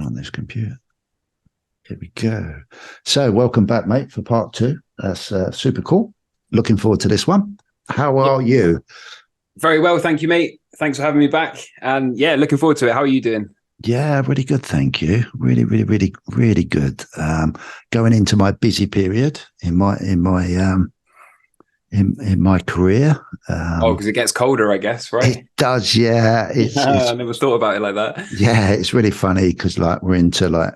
on this computer. Here we go. So welcome back, mate, for part 2. That's super cool. Looking forward to this one. How are you? Very well, thank you, mate. Thanks for having me back. And yeah, looking forward to it. How are you doing? Yeah, really good, thank you. Really, really, really, really good. Going into my busy period in my career. Because it gets colder, I guess, right? It does, yeah. I never thought about it like that. Yeah, it's really funny because like we're into like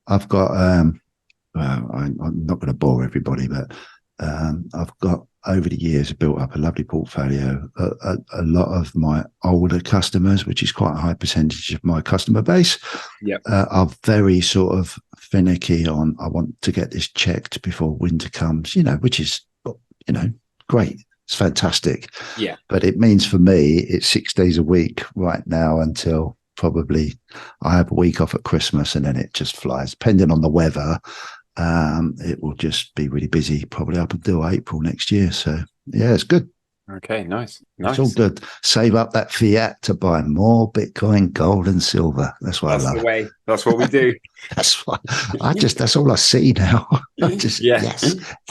I've got well, I'm not going to bore everybody, but I've got over the years built up a lovely portfolio. A lot of my older customers, which is quite a high percentage of my customer base, are very sort of finicky on, I want to get this checked before winter comes, which is, great. It's fantastic. Yeah. But it means for me, it's 6 days a week right now until probably I have a week off at Christmas, and then it just flies. Depending on the weather, it will just be really busy probably up until April next year. So yeah, it's good. Okay, nice. It's all good. Save up that fiat to buy more Bitcoin, gold, and silver. That's what I love. That's the way. That's what we do. That's what that's all I see now. Yes,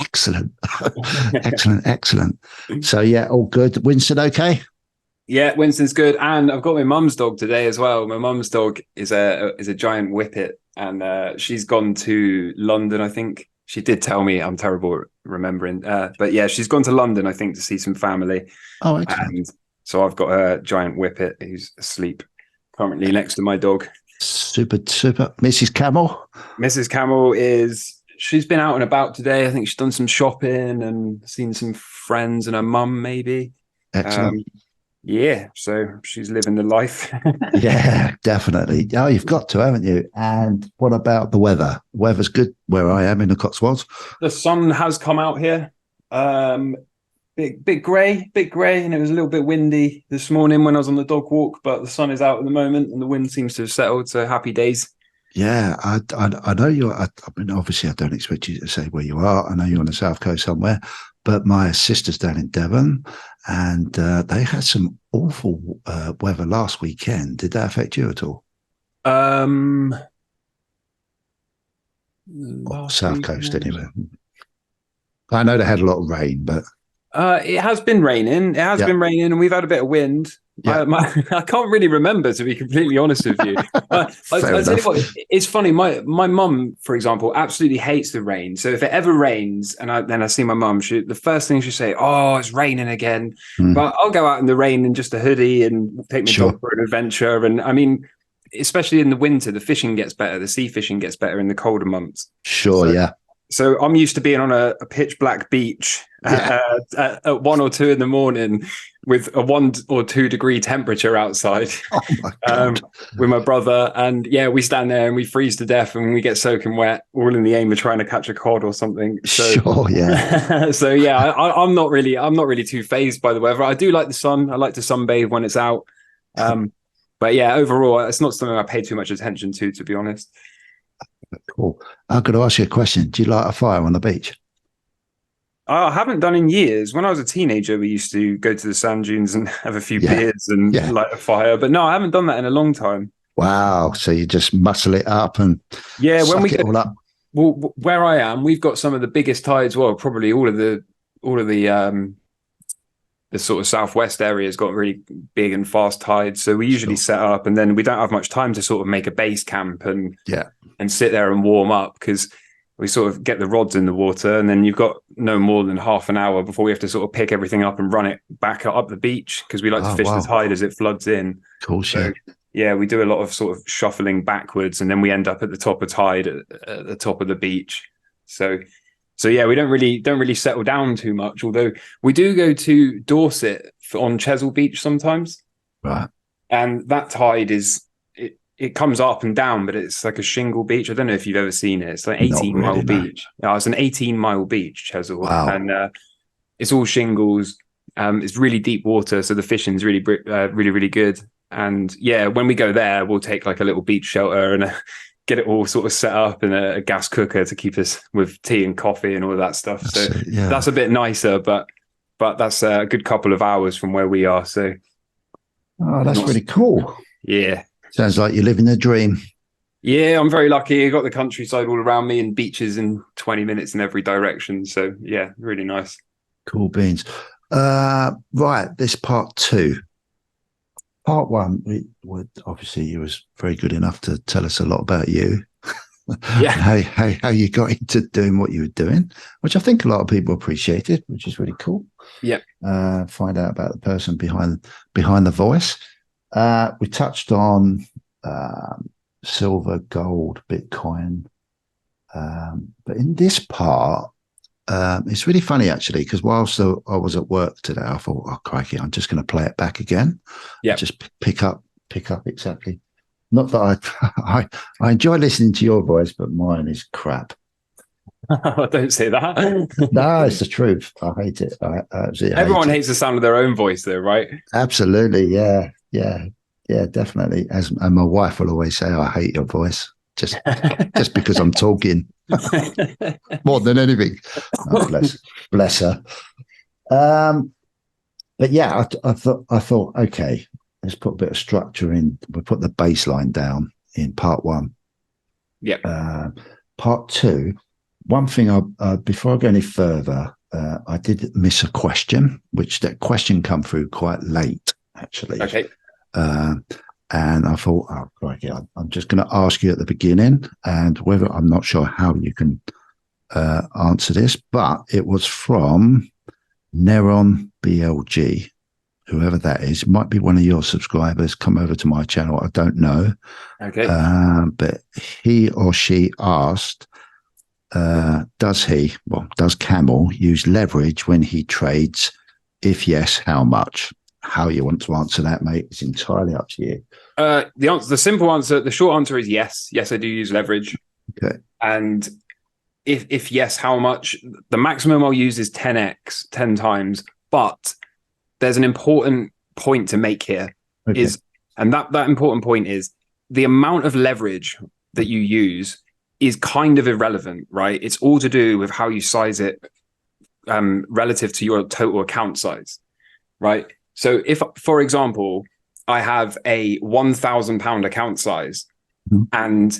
excellent. excellent. So yeah, all good. Winston, okay? Yeah, Winston's good. And I've got my mum's dog today as well. My mum's dog is a giant whippet, and she's gone to London, I think. She did tell me. I'm terrible at remembering. But yeah, she's gone to London, I think, to see some family. Oh, excellent. And so I've got a giant whippet who's asleep currently next to my dog. Super. Mrs. Camel? Mrs. Camel she's been out and about today. I think she's done some shopping and seen some friends and her mum, maybe. Excellent. Yeah, so she's living the life. Yeah, definitely. Oh, you've got to, haven't you? And what about the weather? Weather's good where I am in the Cotswolds. The sun has come out here. Bit grey, and it was a little bit windy this morning when I was on the dog walk, but the sun is out at the moment and the wind seems to have settled, so happy days. Yeah, I know you're, I mean, obviously I don't expect you to say where you are. I know you're on the South Coast somewhere, but my sister's down in Devon, and they had some awful weather last weekend. Did that affect you at all? South Coast, anyway. I know they had a lot of rain, but it has been raining. It has been raining, and we've had a bit of wind. Yeah. I can't really remember, to be completely honest with you. I tell you what, it's funny. My mum, for example, absolutely hates the rain. So if it ever rains, and then I see my mum, the first thing she'll say, "Oh, it's raining again." But I'll go out in the rain in just a hoodie and take my dog for an adventure. And I mean, especially in the winter, the fishing gets better. The sea fishing gets better in the colder months. So I'm used to being on a pitch black beach at 1 or 2 in the morning with a 1 or 2 degree temperature outside with my brother. And yeah, we stand there and we freeze to death and we get soaking wet, all in the aim of trying to catch a cod or something. So, so yeah, I'm not really too phased by the weather. I do like the sun. I like to sunbathe when it's out. But yeah, overall, it's not something I pay too much attention to be honest. Cool. I'm going to ask you a question. Do you light a fire on the beach? I haven't done in years. When I was a teenager, we used to go to the sand dunes and have a few beers and light a fire. But no, I haven't done that in a long time. Wow. So you just muscle it up and when we get it all up. Well, where I am, we've got some of the biggest tides. Well, probably all of the sort of southwest area has got really big and fast tides. So we usually set up, and then we don't have much time to sort of make a base camp and sit there and warm up, because we sort of get the rods in the water, and then you've got no more than half an hour before we have to sort of pick everything up and run it back up the beach, because we like to fish the tide as it floods in. Cool shit. So, yeah, we do a lot of sort of shuffling backwards, and then we end up at the top of tide at the top of the beach. So yeah, we don't really settle down too much, although we do go to Dorset on Chesil Beach sometimes. Right. And that tide it comes up and down, but it's like a shingle beach. I don't know if you've ever seen it. It's like 18-mile beach. No, it's an 18-mile beach, Chesil. Wow. And it's all shingles. It's really deep water, so the fishing's really good. And yeah, when we go there, we'll take like a little beach shelter and get it all sort of set up in a gas cooker to keep us with tea and coffee and all of that stuff. That's a bit nicer, but that's a good couple of hours from where we are. So that's really cool. Yeah. Sounds like you're living the dream. Yeah, I'm very lucky. I got the countryside all around me and beaches in 20 minutes in every direction. So yeah, really nice. Cool beans. Right, this part two. Part one, we would obviously you was very good enough to tell us a lot about you. Yeah. how you got into doing what you were doing, which I think a lot of people appreciated, which is really cool. Yeah. Find out about the person behind the voice. We touched on silver, gold, Bitcoin. But in this part, it's really funny actually, because whilst I was at work today, I thought, oh crikey, I'm just going to play it back again. Yeah. Just pick up exactly. Not that I enjoy listening to your voice, but mine is crap. Don't say that. No, it's the truth. I hate it. I absolutely Everyone hate hates the sound of their own voice, though, right? Absolutely, yeah, definitely. And my wife will always say, "I hate your voice," just because I'm talking more than anything. Oh, bless her. But yeah, I thought, okay, let's put a bit of structure in. We put the baseline down in part one. Yeah. Part two. One thing, before I go any further, I did miss a question, which that question come through quite late, actually. Okay. And I thought, oh, crikey, I'm just going to ask you at the beginning, and whether I'm not sure how you can answer this, but it was from Neron BLG, whoever that is. It might be one of your subscribers. Come over to my channel. I don't know. Okay. But he or she asked, does Camel use leverage when he trades? If yes, how much? How you want to answer that, mate, it's entirely up to you. The short answer is yes. Yes, I do use leverage. Okay. And if yes, how much? The maximum I'll use is 10x, 10 times. But there's an important point to make here. Okay. That important point is the amount of leverage that you use is kind of irrelevant, right? It's all to do with how you size it relative to your total account size, right? So if, for example, I have a £1,000 account size and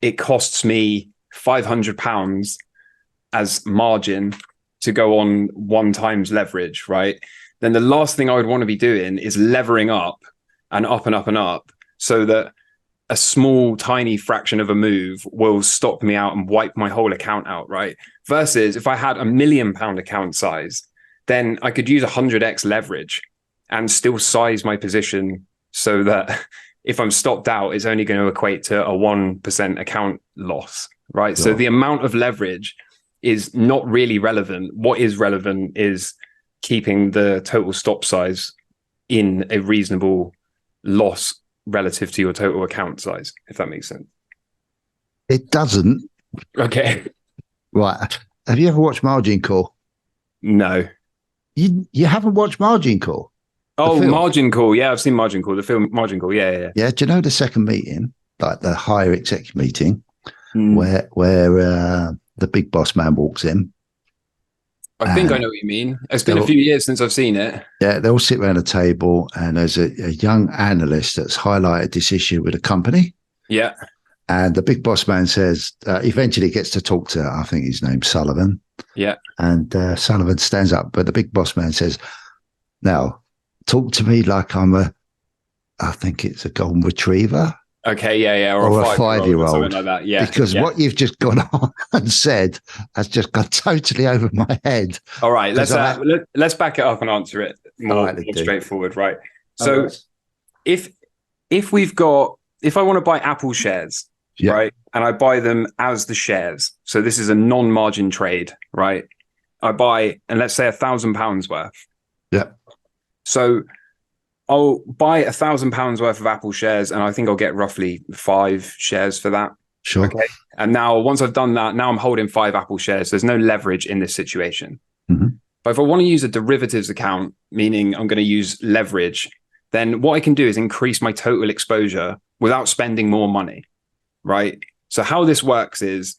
it costs me £500 as margin to go on 1 times leverage, right? Then the last thing I would want to be doing is levering up and up and up and up so that a small, tiny fraction of a move will stop me out and wipe my whole account out, right? Versus if I had £1 million account size, then I could use 100x leverage and still size my position so that if I'm stopped out, it's only going to equate to a 1% account loss, right? Sure. So the amount of leverage is not really relevant. What is relevant is keeping the total stop size in a reasonable loss relative to your total account size, if that makes sense. It doesn't. Okay. Right. Have you ever watched Margin Call? No. You haven't watched Margin Call? Oh, Margin Call. Yeah, I've seen Margin Call, the film Margin Call. Yeah. Yeah, do you know the second meeting, like the higher executive meeting, where the big boss man walks in? I think I know what you mean. It's been a few years since I've seen it. Yeah, they all sit around a table and there's a young analyst that's highlighted this issue with a company. Yeah. And the big boss man says, eventually gets to talk to, I think his name's Sullivan. Yeah. And Sullivan stands up, but the big boss man says, now, talk to me like I think it's a golden retriever. Okay, yeah. Or a 5-year-old. Something like that, yeah. Because what you've just gone on and said has just gone totally over my head. All right, let's back it up and answer it more straightforward, right? So if I want to buy Apple shares, right, and I buy them as the shares, so this is a non-margin trade, right? I buy, and let's say £1,000 worth. Yeah. So I'll buy £1,000 worth of Apple shares, and I think I'll get roughly 5 shares for that. Sure. Okay. And now, once I've done that, now I'm holding 5 Apple shares. There's no leverage in this situation. Mm-hmm. But if I want to use a derivatives account, meaning I'm going to use leverage, then what I can do is increase my total exposure without spending more money, right? So how this works is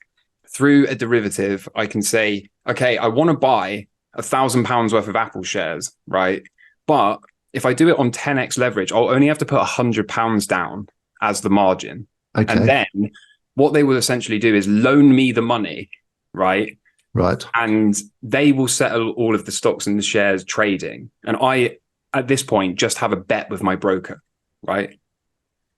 through a derivative, I can say, okay, I want to buy £1,000 worth of Apple shares, right? But if I do it on 10x leverage, I'll only have to put £100 down as the margin. Okay. And then what they will essentially do is loan me the money, right? Right. And they will settle all of the stocks and the shares trading. And I, at this point, just have a bet with my broker, right?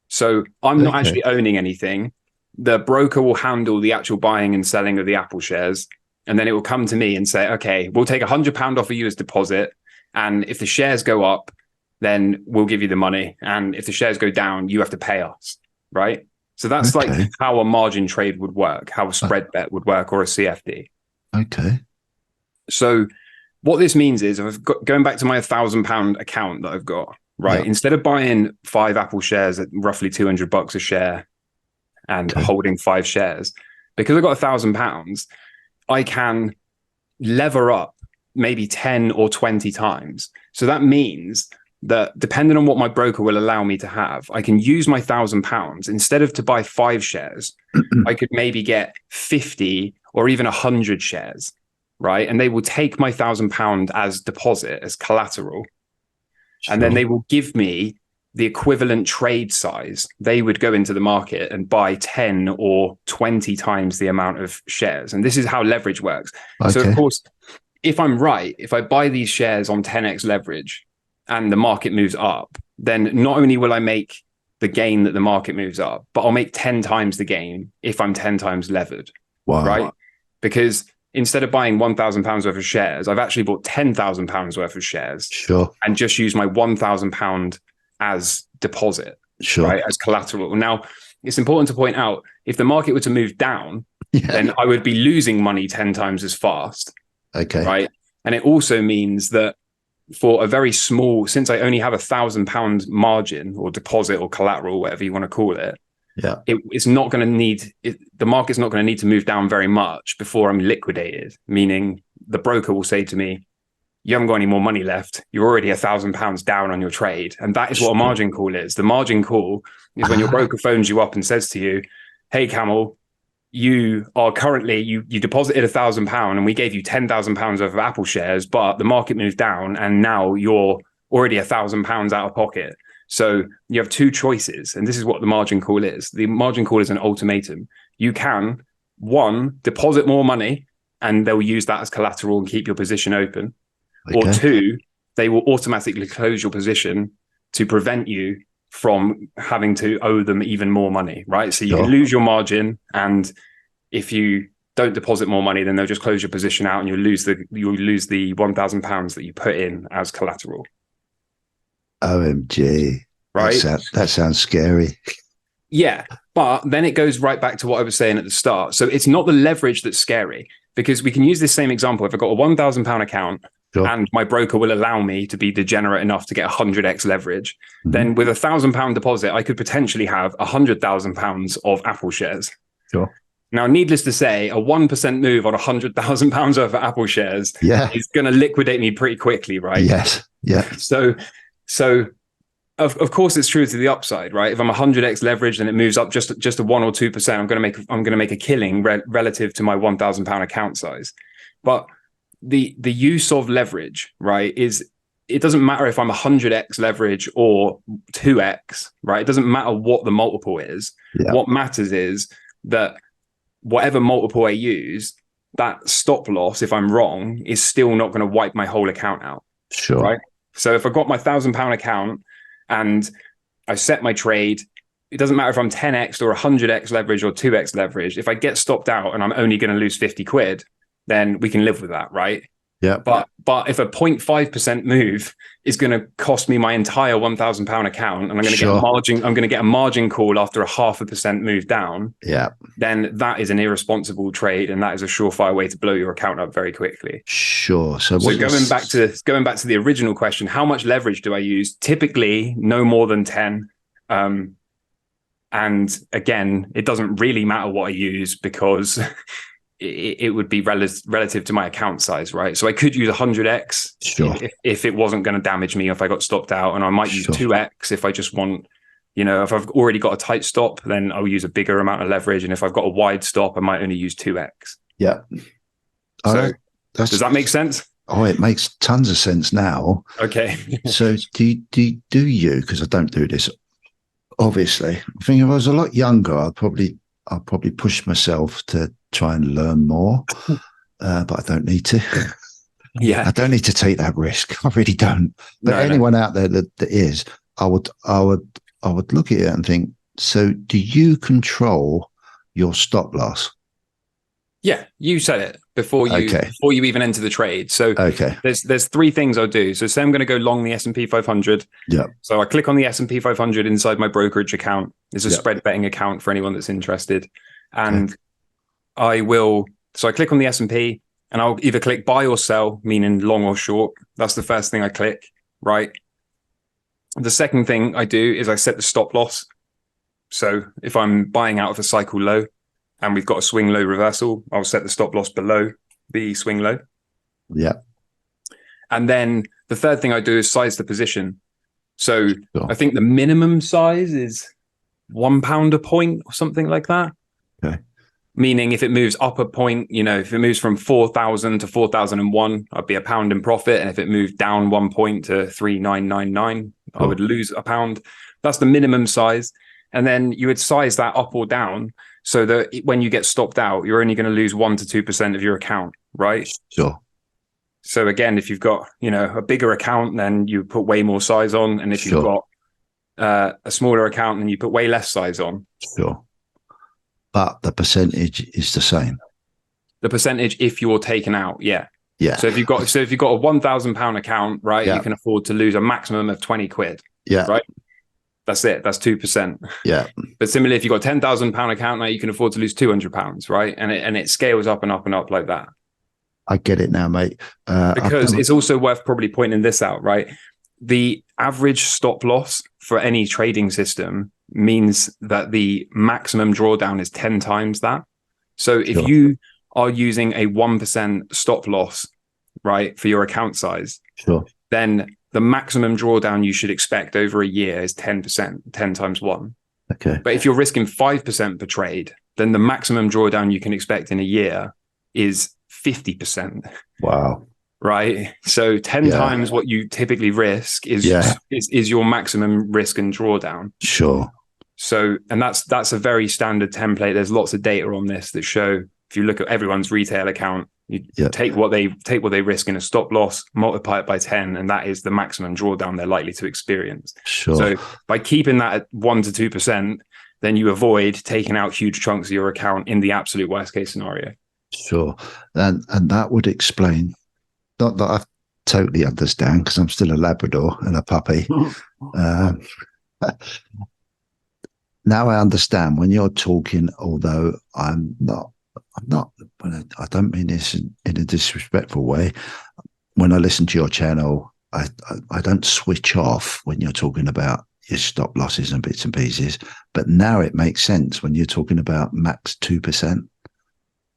So I'm not actually owning anything. The broker will handle the actual buying and selling of the Apple shares. And then it will come to me and say, okay, we'll take £100 off of you as deposit. And if the shares go up, then we'll give you the money. And if the shares go down, you have to pay us, right? So that's like how a margin trade would work, how a spread bet would work, or a CFD. Okay. So what this means is, going back to my £1,000 account that I've got, right? Instead of buying 5 Apple shares at roughly $200 a share and holding 5 shares, because I've got £1,000, I can lever up maybe 10 or 20 times. So that means that depending on what my broker will allow me to have, I can use my £1,000 instead of to buy 5 shares. I could maybe get 50 or even 100 shares, right? And they will take my £1,000 as deposit, as collateral. Sure. And then they will give me the equivalent trade size. They would go into the market and buy 10 or 20 times the amount of shares. And this is how leverage works. Okay. So of course, if I'm right, if I buy these shares on 10x leverage and the market moves up, then not only will I make the gain that the market moves up, but I'll make 10 times the gain if I'm 10 times levered. Wow. Right? Because instead of buying £1,000 worth of shares, I've actually bought £10,000 worth of shares. Sure. And just used my £1,000 as deposit, sure, right, as collateral. Now, it's important to point out, if the market were to move down, then I would be losing money 10 times as fast. Okay. Right. And it also means that for a very small, since I only have £1,000 margin or deposit or collateral, whatever you want to call it, it's not going to need, the market's not going to need to move down very much before I'm liquidated, meaning the broker will say to me, you haven't got any more money left. You're already £1,000 down on your trade. And that is what a margin call is. The margin call is when your broker phones you up and says to you, hey, Camel, you are currently, you deposited £1,000 and we gave you £10,000 worth of Apple shares, but the market moved down and now you're already £1,000 out of pocket. So you have 2 choices. And this is what the margin call is. The margin call is an ultimatum. You can, 1, deposit more money and they'll use that as collateral and keep your position open. Okay. Or 2, they will automatically close your position to prevent you from having to owe them even more money, right? So you can lose your margin, and if you don't deposit more money, then they'll just close your position out and you'll lose the £1,000 that you put in as collateral. OMG. Right? That sounds scary. Yeah, but then it goes right back to what I was saying at the start. So it's not the leverage that's scary, because we can use this same example. If I've got a £1,000 account, and my broker will allow me to be degenerate enough to get 100x leverage, then with £1,000 deposit, I could potentially have £100,000 of Apple shares. Sure. Now, needless to say, a 1% move on £100,000 worth of Apple shares is going to liquidate me pretty quickly, right? Yes. Yeah. So of course it's true to the upside, right? If I'm 100x leverage and it moves up just a 1 or 2%, I'm going to make a killing relative to my £1,000 account size. But the use of leverage, right, is it doesn't matter if I'm 100x leverage or 2x, right? It doesn't matter what the multiple is. Yeah. What matters is that whatever multiple I use, that stop loss, if I'm wrong, is still not going to wipe my whole account out. Sure. Right. So if I've got my £1,000 account and I set my trade, it doesn't matter if I'm 10x or 100x leverage or 2x leverage. If I get stopped out and I'm only going to lose 50 quid, then we can live with that, right? Yeah. But if a 0.5% move is going to cost me my entire £1,000 account, and I'm going to get a margin, I'm going to get a margin call after a 0.5% move down. Yeah. Then that is an irresponsible trade, and that is a surefire way to blow your account up very quickly. Sure. So going back to the original question, how much leverage do I use? Typically, no more than 10. And again, it doesn't really matter what I use, because it would be relative to my account size, right? So I could use 100x if it wasn't going to damage me, if I got stopped out, and I might use 2x if I just want, if I've already got a tight stop, then I'll use a bigger amount of leverage. And if I've got a wide stop, I might only use 2x. Yeah. So does that make sense? Oh, it makes tons of sense now. Okay. So do you, because I don't do this obviously. I think if I was a lot younger, I'd probably push myself to try and learn more, but I don't need to. Yeah, I don't need to take that risk. I really don't. But anyone out there that is, I would look at it and think, so do you control your stop loss? Yeah, you said it before you even enter the trade. So there's three things I'll do. So say I'm going to go long the S&P 500. Yeah. So I click on the S&P 500 inside my brokerage account. It's a spread betting account for anyone that's interested. And I click on the S&P and I'll either click buy or sell, meaning long or short. That's the first thing I click, right? The second thing I do is I set the stop loss. So if I'm buying out of a cycle low, and we've got a swing low reversal, I'll set the stop loss below the swing low. Yeah. And then the third thing I do is size the position. So I think the minimum size is £1 a point or something like that. Okay. Meaning if it moves up a point, if it moves from 4,000 to 4,001, I'd be £1 in profit. And if it moved down 1 point to 3,999, I would lose £1. That's the minimum size. And then you would size that up or down so that when you get stopped out, you're only going to lose 1 to 2% of your account, right? Sure. So again, if you've got, a bigger account, then you put way more size on. And if you've got a smaller account, then you put way less size on. Sure. But the percentage is the same. The percentage if you're taken out, yeah. Yeah. So if you've got a £1,000 account, right, you can afford to lose a maximum of 20 quid. Yeah. Right. That's it. That's 2%. Yeah. But similarly, if you've got a £10,000 account now, you can afford to lose £200, right? And it scales up and up and up like that. I get it now, mate. Because it's also worth probably pointing this out, right? The average stop loss for any trading system means that the maximum drawdown is 10 times that. So if you are using a 1% stop loss, right, for your account size, then the maximum drawdown you should expect over a year is 10%, 10 times 1. Okay. But if you're risking 5% per trade, then the maximum drawdown you can expect in a year is 50%. Wow. Right. So 10 times what you typically risk is your maximum risk and drawdown. Sure. So, and that's a very standard template. There's lots of data on this that show, if you look at everyone's retail account, you take what they risk in a stop loss, multiply it by 10, and that is the maximum drawdown they're likely to experience. Sure. So by keeping that at 1 to 2%, then you avoid taking out huge chunks of your account in the absolute worst case scenario. Sure. And that would explain, not that I totally understand because I'm still a Labrador and a puppy. Now I understand when you're talking, although I don't mean this in a disrespectful way. When I listen to your channel, I don't switch off when you're talking about your stop losses and bits and pieces. But now it makes sense when you're talking about max 2%.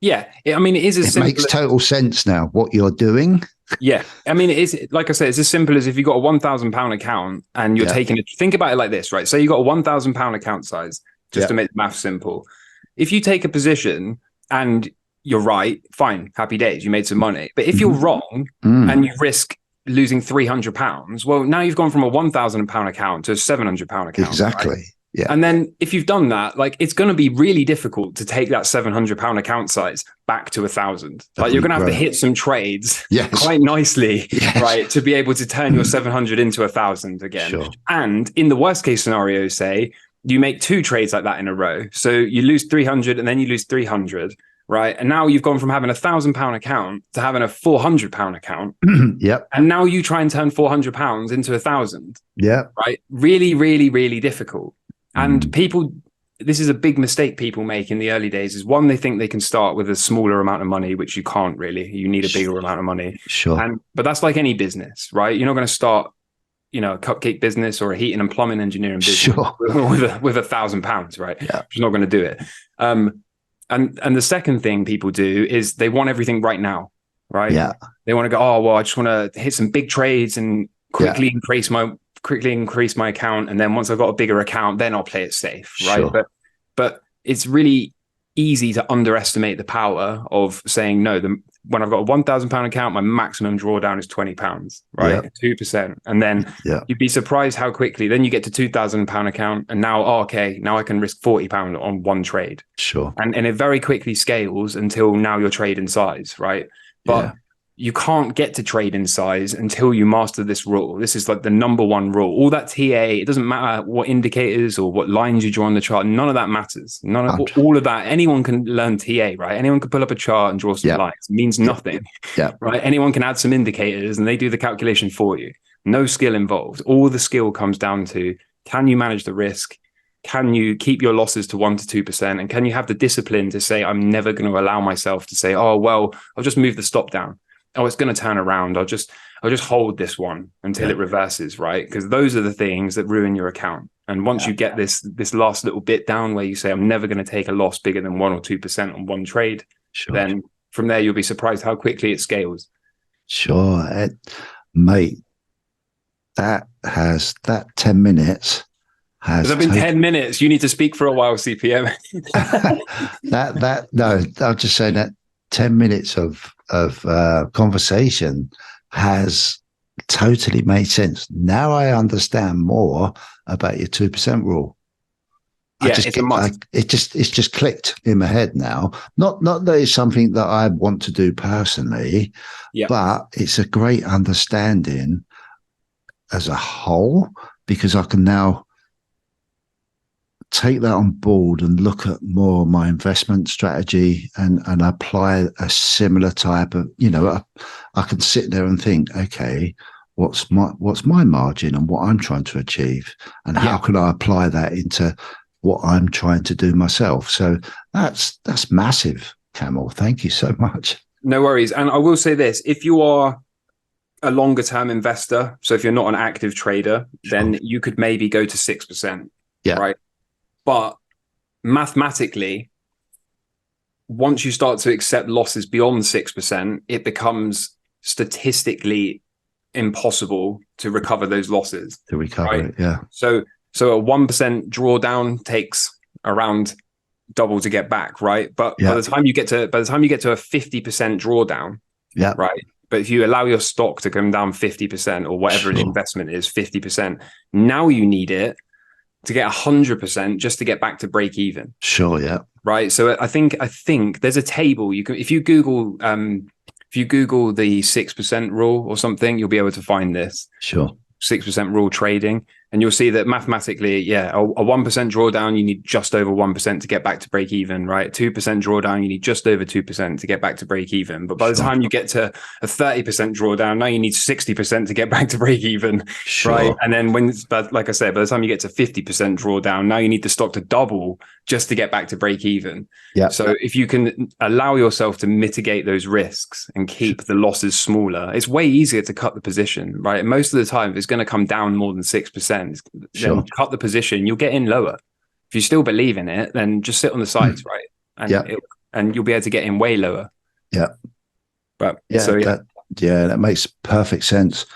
Yeah, I mean, it makes total sense now what you're doing. Yeah, I mean, it is, like I said, it's as simple as if you've got a £1,000 account and you're taking it. Think about it like this, right? So you got a £1,000 account size, just to make the math simple. If you take a position and you're right, fine, happy days, you made some money. But if you're wrong and you risk losing £300, well, now you've gone from a £1,000 account to a £700 account. Exactly. Right? Yeah. And then if you've done that, like, it's going to be really difficult to take that £700 account size back to 1,000. Like, you're going to have to hit some trades quite nicely, right, to be able to turn your 700 into 1,000 again. Sure. And in the worst case scenario, say you make 2 trades like that in a row. So you lose 300 and then you lose 300, right? And now you've gone from having a £1,000 account to having a £400 account. Yep. And now you try and turn £400 into 1,000. Yeah. Right. Really, really, really difficult. And people, this is a big mistake people make in the early days, is one, they think they can start with a smaller amount of money, which you can't really. You need a bigger amount of money. Sure. But that's like any business, right? You're not going to start, a cupcake business or a heating and plumbing engineering business with £1,000, right? Yeah. You're not going to do it. And the second thing people do is they want everything right now, right? Yeah. They want to go, oh, well, I just want to hit some big trades and quickly increase my account, and then once I've got a bigger account, then I'll play it safe, right? Sure. But it's really easy to underestimate the power of saying no. when I've got a £1,000 account, my maximum drawdown is £20, right? 2%. And then you'd be surprised how quickly then you get to £2,000 account. And now, now I can risk £40 on one trade. Sure. And it very quickly scales until now you're trading size, right? But you can't get to trade in size until you master this rule. This is like the number one rule. All that TA, it doesn't matter what indicators or what lines you draw on the chart. None of that matters. All of that. Anyone can learn TA, right? Anyone can pull up a chart and draw some lines. It means nothing, right? Anyone can add some indicators and they do the calculation for you. No skill involved. All the skill comes down to, can you manage the risk? Can you keep your losses to 1% to 2%? And can you have the discipline to say, I'm never going to allow myself to say, oh, well, I'll just move the stop down. Oh, it's going to turn around. I'll just hold this one until it reverses, right? Because those are the things that ruin your account. And once you get this last little bit down where you say, I'm never going to take a loss bigger than 1% or 2% on one trade, then from there, you'll be surprised how quickly it scales. Sure. Mate, that 10 minutes has... It's been 10 minutes. You need to speak for a while, CPM. No, I'll just say that 10 minutes of conversation has totally made sense. Now I understand more about your 2% rule. It's just clicked in my head now. Not that it's something that I want to do personally, but it's a great understanding as a whole, because I can now take that on board and look at more my investment strategy and apply a similar type of, I can sit there and think, okay, what's my margin and what I'm trying to achieve, and how can I apply that into what I'm trying to do myself? So that's massive, Camel. Thank you so much. No worries. And I will say this, if you are a longer term investor, so if you're not an active trader, then you could maybe go to 6%. Right. But mathematically, once you start to accept losses beyond 6%, it becomes statistically impossible to recover those losses. To recover it, So a 1% drawdown takes around double to get back, right? But by the time you get to a 50% drawdown, right? But if you allow your stock to come down 50% or whatever the investment is, 50%, now you need it to get 100% just to get back to break even. Right. So I think there's a table you can, if you Google the 6% rule or something, you'll be able to find this. 6% rule trading, and you'll see that mathematically, a 1% drawdown, you need just over 1% to get back to break even, right? 2% drawdown, you need just over 2% to get back to break even. But by the time you get to a 30% drawdown, now you need 60% to get back to break even, right? And then but like I said, by the time you get to 50% drawdown, now you need the stock to double just to get back to break even. So if you can allow yourself to mitigate those risks and keep the losses smaller, it's way easier to cut the position, right? Most of the time, if it's going to come down more than 6%, then cut the position, you'll get in lower. If you still believe in it, then just sit on the sides, right? And and you'll be able to get in way lower. But that makes perfect sense.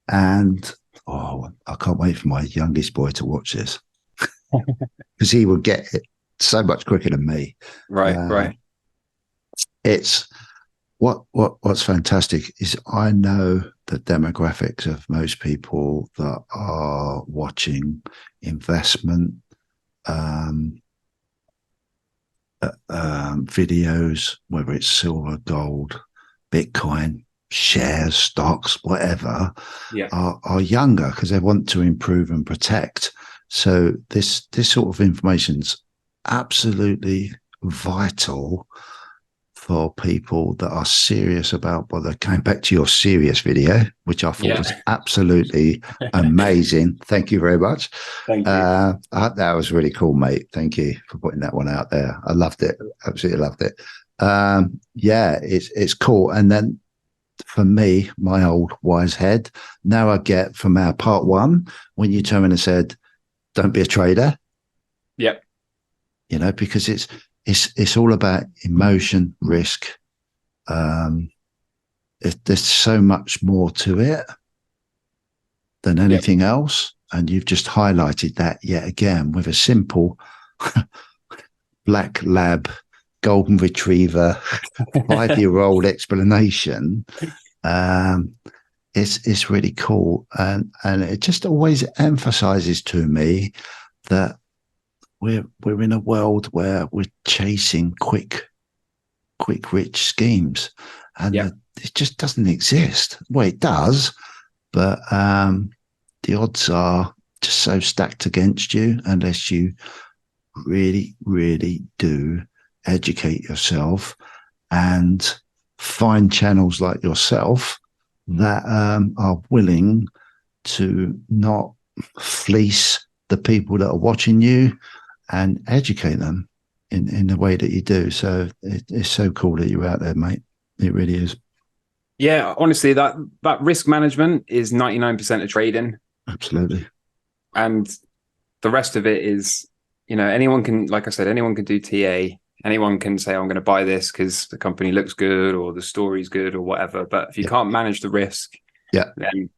And I can't wait for my youngest boy to watch this, because he will get it so much quicker than me. Right. It's what's fantastic is I know the demographics of most people that are watching investment videos, whether it's silver, gold, Bitcoin, shares, stocks, whatever, are younger because they want to improve and protect. So this sort of information's absolutely vital for people that are serious about, they're going back to your serious video, which I thought was absolutely amazing. Thank you very much. Thank you. That was really cool, mate. Thank you for putting that one out there. I loved it. Absolutely loved it. It's cool. And then for me, my old wise head, now I get from our part one, when you turned and said, don't be a trader. Because it's all about emotion, risk. There's so much more to it than anything else. And you've just highlighted that yet again with a simple black lab golden retriever 5-year-old explanation. It's really cool, and it just always emphasizes to me that we're in a world where we're chasing quick rich schemes, and it just doesn't exist. Well, it does, but the odds are just so stacked against you unless you really, really do educate yourself and find channels like yourself that are willing to not fleece the people that are watching you and educate them in the way that you do. So it's so cool that you're out there, mate. It really is. Yeah, honestly, that risk management is 99% of trading. Absolutely. And the rest of it is, anyone can, like I said, anyone can do TA. Anyone can say, I'm going to buy this because the company looks good or the story's good or whatever. But if you can't manage the risk, then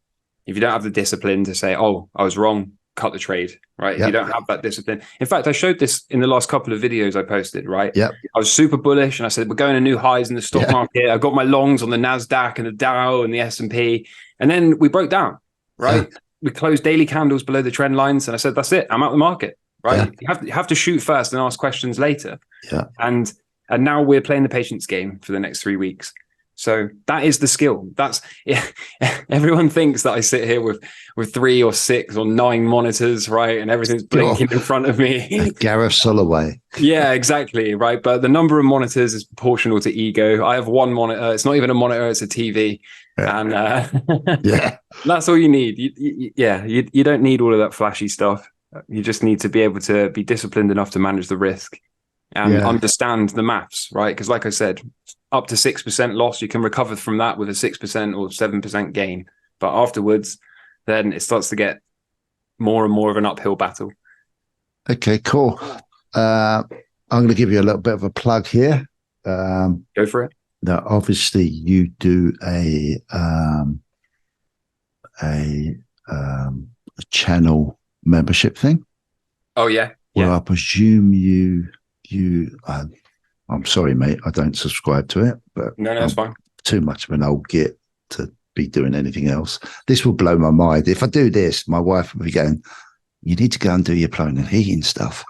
if you don't have the discipline to say, oh, I was wrong, cut the trade, right? If you don't have that discipline. In fact, I showed this in the last couple of videos I posted, right? Yeah. I was super bullish and I said, we're going to new highs in the stock market. I got my longs on the NASDAQ and the Dow and the S&P. And then we broke down, right? Yeah. We closed daily candles below the trend lines. And I said, that's it. I'm out of the market, right? Yeah. You have to shoot first and ask questions later. Yeah. And now we're playing the patience game for the next 3 weeks. So that is the skill. Everyone thinks that I sit here with 3 or 6 or 9 monitors, right? And everything's blinking in front of me. Gareth Soloway. Yeah, exactly. Right. But the number of monitors is proportional to ego. I have one monitor. It's not even a monitor. It's a TV. Yeah. And that's all you need. You don't need all of that flashy stuff. You just need to be able to be disciplined enough to manage the risk and understand the maths, right? Because like I said, up to 6% loss, you can recover from that with a 6% or 7% gain. But afterwards, then it starts to get more and more of an uphill battle. Okay, cool. I'm going to give you a little bit of a plug here. Go for it. Now, obviously, you do a channel membership thing. Oh yeah. Well, I presume you. I'm sorry, mate. I don't subscribe to it, but no, it's fine. Too much of an old git to be doing anything else. This will blow my mind. If I do this, my wife will be going, "You need to go and do your plumbing and heating stuff."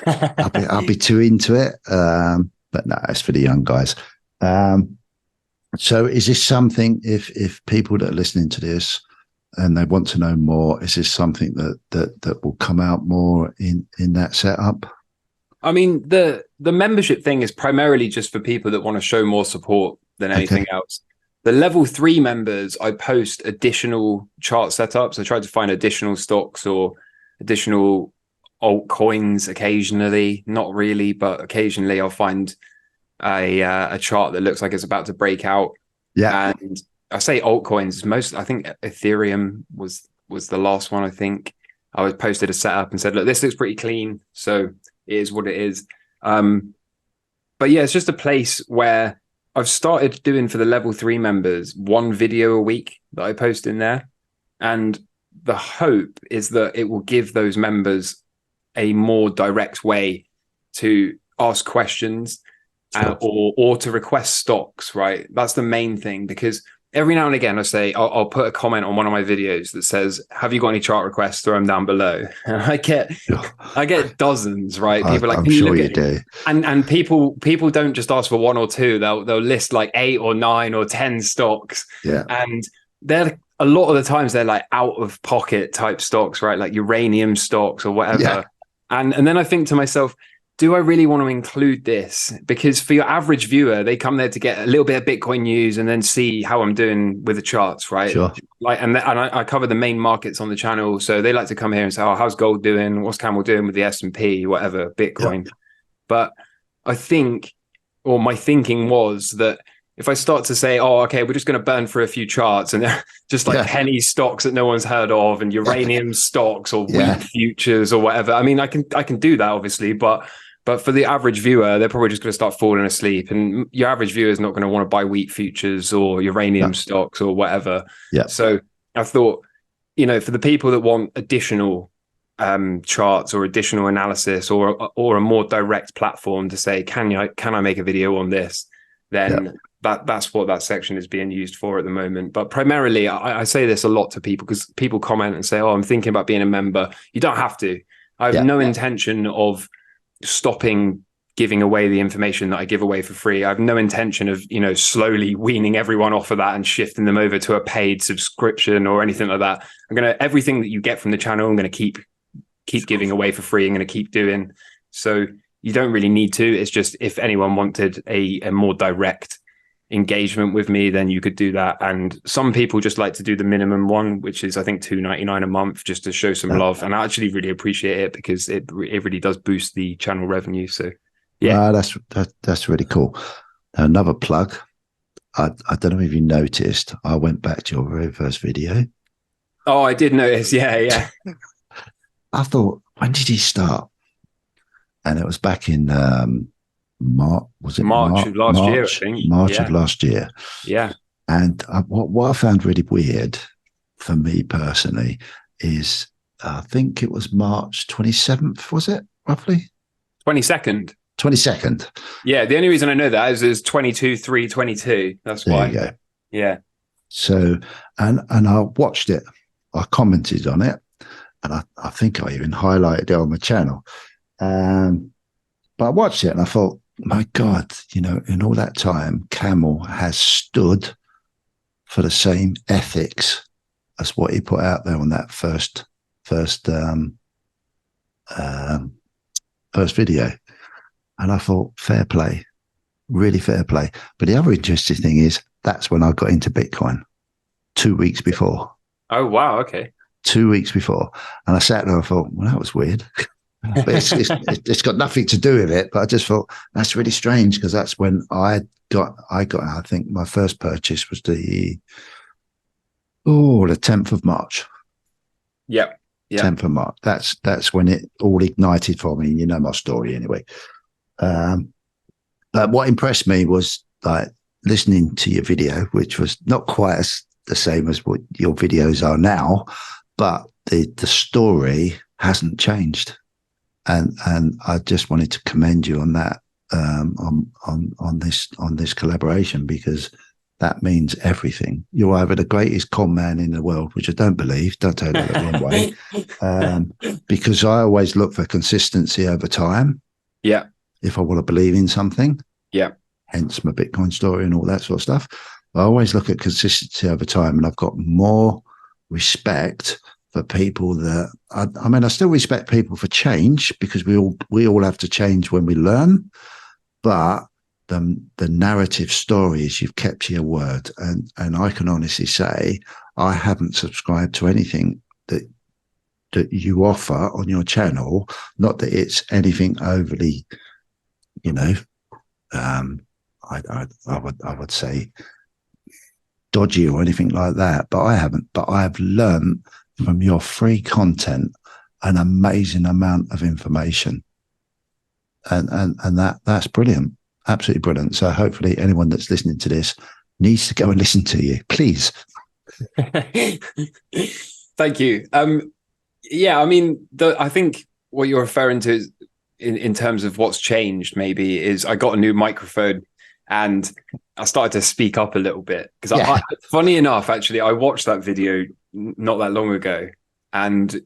I'll be too into it. But no, it's for the young guys. So is this something, if people that are listening to this and they want to know more, is this something that will come out more in that setup? I mean, the membership thing is primarily just for people that want to show more support than anything else. The level 3 members, I post additional chart setups. I try to find additional stocks or additional altcoins occasionally. Not really, but occasionally I'll find a chart that looks like it's about to break out. Yeah. And I say altcoins, I think Ethereum was the last one, I think. I posted a setup and said, look, this looks pretty clean. So it is what it is. But yeah, it's just a place where I've started doing for the level 3 members 1 video a week that I post in there. And the hope is that it will give those members a more direct way to ask questions or to request stocks, right? That's the main thing, because every now and again, I'll put a comment on one of my videos that says, have you got any chart requests? Throw them down below. And I get dozens, right? People I'm sure you do. And people don't just ask for 1 or 2. They'll list like 8 or 9 or 10 stocks. Yeah. And they're a lot of the times they're like out of pocket type stocks, right? Like uranium stocks or whatever. Yeah. And then I think to myself, do I really want to include this? Because for your average viewer, they come there to get a little bit of Bitcoin news and then see how I'm doing with the charts, right? Sure. And I cover the main markets on the channel, so they like to come here and say, "Oh, how's gold doing? What's Camel doing with the S&P? Whatever, Bitcoin." Yeah. But I think, or my thinking was that if I start to say, "Oh, okay, we're just going to burn through a few charts," and they're just like penny stocks that no one's heard of, and uranium stocks or wheat futures or whatever. I mean, I can do that obviously, but for the average viewer, they're probably just going to start falling asleep. And your average viewer is not going to want to buy wheat futures or uranium stocks or whatever. Yeah. So I thought, for the people that want additional charts or additional analysis or a more direct platform to say, can I make a video on this, then that's what that section is being used for at the moment. But primarily, I say this a lot to people because people comment and say, oh, I'm thinking about being a member. You don't have to. I have no intention of stopping giving away the information that I give away for free. I have no intention of, slowly weaning everyone off of that and shifting them over to a paid subscription or anything like that. Everything that you get from the channel, I'm going to keep giving away for free. I'm going to keep doing. So you don't really need to. It's just if anyone wanted a more direct engagement with me, then you could do that. And some people just like to do the minimum one, which is I think $2.99 a month, just to show some love. And I actually really appreciate it because it really does boost the channel revenue. So yeah, that's really cool. Another plug. I don't know if you noticed, I went back to your very first video. Oh, I did notice. Yeah. I thought, when did he start? And it was back in March. Was it March of last year? I think March of last year. Yeah. And what I found really weird for me personally is I think it was March 27th. Was it roughly 22nd? 22nd. Yeah. The only reason I know that is 22/3/22. That's why. There you go. Yeah. So and I watched it. I commented on it, and I think I even highlighted it on my channel. But I watched it and I thought, my God, in all that time, Camel has stood for the same ethics as what he put out there on that first video. And I thought, fair play, really fair play. But the other interesting thing is that's when I got into Bitcoin 2 weeks before. Oh, wow. Okay. 2 weeks before. And I sat there and I thought, well, that was weird. But it's got nothing to do with it. But I just thought that's really strange because that's when I think my first purchase was the 10th of March. Yeah. 10th of March. That's when it all ignited for me. You know my story anyway. But what impressed me was like listening to your video, which was not quite the same as what your videos are now, but the story hasn't changed. And I just wanted to commend you on that, on this collaboration, because that means everything. You're either the greatest con man in the world, which I don't believe. Don't take that the wrong way, because I always look for consistency over time. Yeah. If I want to believe in something. Yeah. Hence my Bitcoin story and all that sort of stuff. I always look at consistency over time, and I've got more respect for people that I still respect people for change, because we all have to change when we learn, but the narrative story is you've kept to your word, and I can honestly say I haven't subscribed to anything that you offer on your channel. Not that it's anything overly, I would say dodgy or anything like that, but I haven't. But I have learned from your free content an amazing amount of information, and that's brilliant, absolutely brilliant. So hopefully anyone that's listening to this needs to go and listen to you, please. Thank you. Yeah, I mean, I think what you're referring to is, in terms of what's changed maybe, is I got a new microphone and I started to speak up a little bit, because funny enough, actually, I watched that video not that long ago, and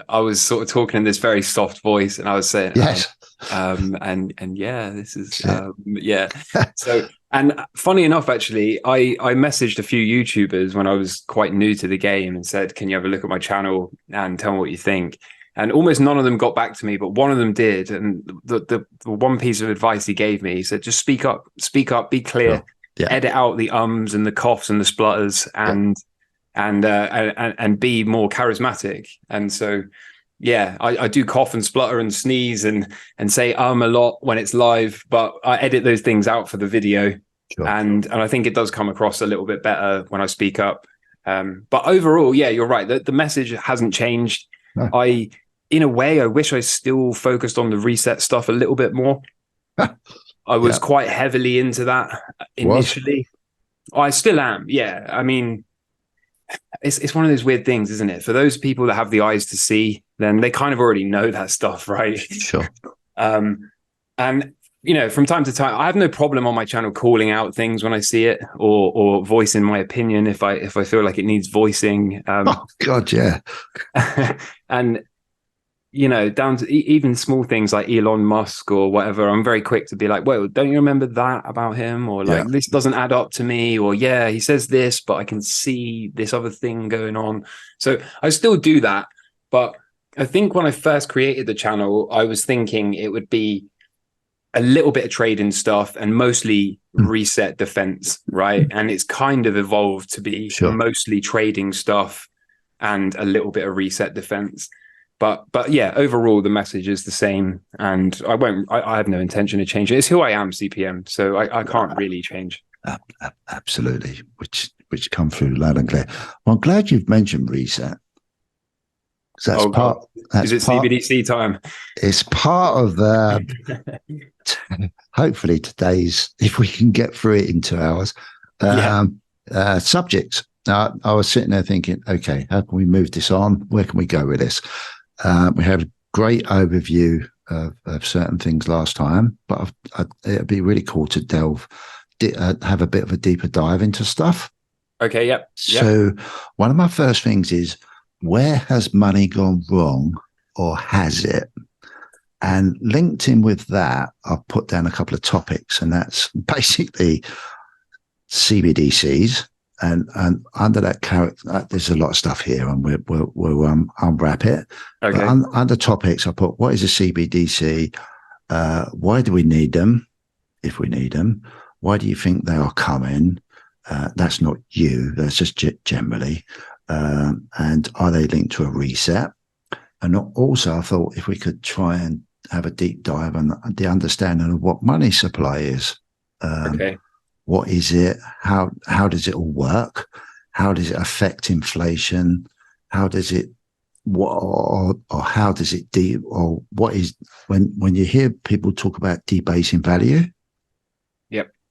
I was sort of talking in this very soft voice, and I was saying, yes, and yeah, this is, yeah. So, and funny enough, actually, I messaged a few YouTubers when I was quite new to the game and said, can you have a look at my channel and tell me what you think? And almost none of them got back to me, but one of them did. And the one piece of advice he gave me, he said, just speak up, be clear, edit out the ums and the coughs and the splutters, and be more charismatic. And so, yeah, I do cough and splutter and sneeze and say a lot when it's live, but I edit those things out for the video. Sure. And I think it does come across a little bit better when I speak up. But overall, yeah, you're right. The message hasn't changed. No. In a way, I wish I still focused on the reset stuff a little bit more. I was quite heavily into that initially. I still am. Yeah. I mean, it's one of those weird things, isn't it? For those people that have the eyes to see, then they kind of already know that stuff, right? Sure. And you know, from time to time, I have no problem on my channel calling out things when I see it, or voicing my opinion if I feel like it needs voicing. Oh God, yeah. And you know, down to even small things like Elon Musk or whatever, I'm very quick to be like, well, don't you remember that about him? Or like, this doesn't add up to me. Or yeah, he says this, but I can see this other thing going on. So I still do that. But I think when I first created the channel, I was thinking it would be a little bit of trading stuff and mostly reset defense, right? And it's kind of evolved to be mostly trading stuff and a little bit of reset defense. But yeah, overall the message is the same, and I have no intention to change it. It's who I am, CPM, so I can't really change. Absolutely, which come through loud and clear. Well, I'm glad you've mentioned reset. That's is it CBDC time? It's part of hopefully today's, if we can get through it in 2 hours, subjects. I was sitting there thinking, okay, how can we move this on? Where can we go with this? We had a great overview of certain things last time, but it'd be really cool to have a bit of a deeper dive into stuff. Okay, yep. So one of my first things is, where has money gone wrong, or has it? And linked in with that, I've put down a couple of topics, and that's basically CBDCs. And under that character, there's a lot of stuff here, and we'll unwrap it. Okay. But under topics, I put, what is a CBDC? Why do we need them, if we need them? Why do you think they are coming? That's not you. That's just generally. And are they linked to a reset? And also, I thought if we could try and have a deep dive on the understanding of what money supply is. Okay. What is it? How does it all work? How does it affect inflation? How does it, or how does it or what is, when you hear people talk about debasing value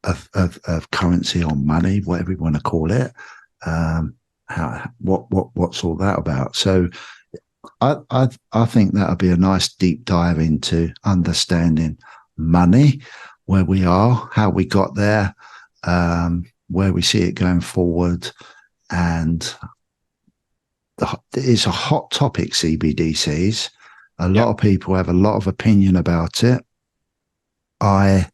of currency or money, whatever you want to call it, what's all that about? So I think that would be a nice deep dive into understanding money, where we are, how we got there, where we see it going forward. And it's a hot topic, CBDCs. A lot of people have a lot of opinion about it. I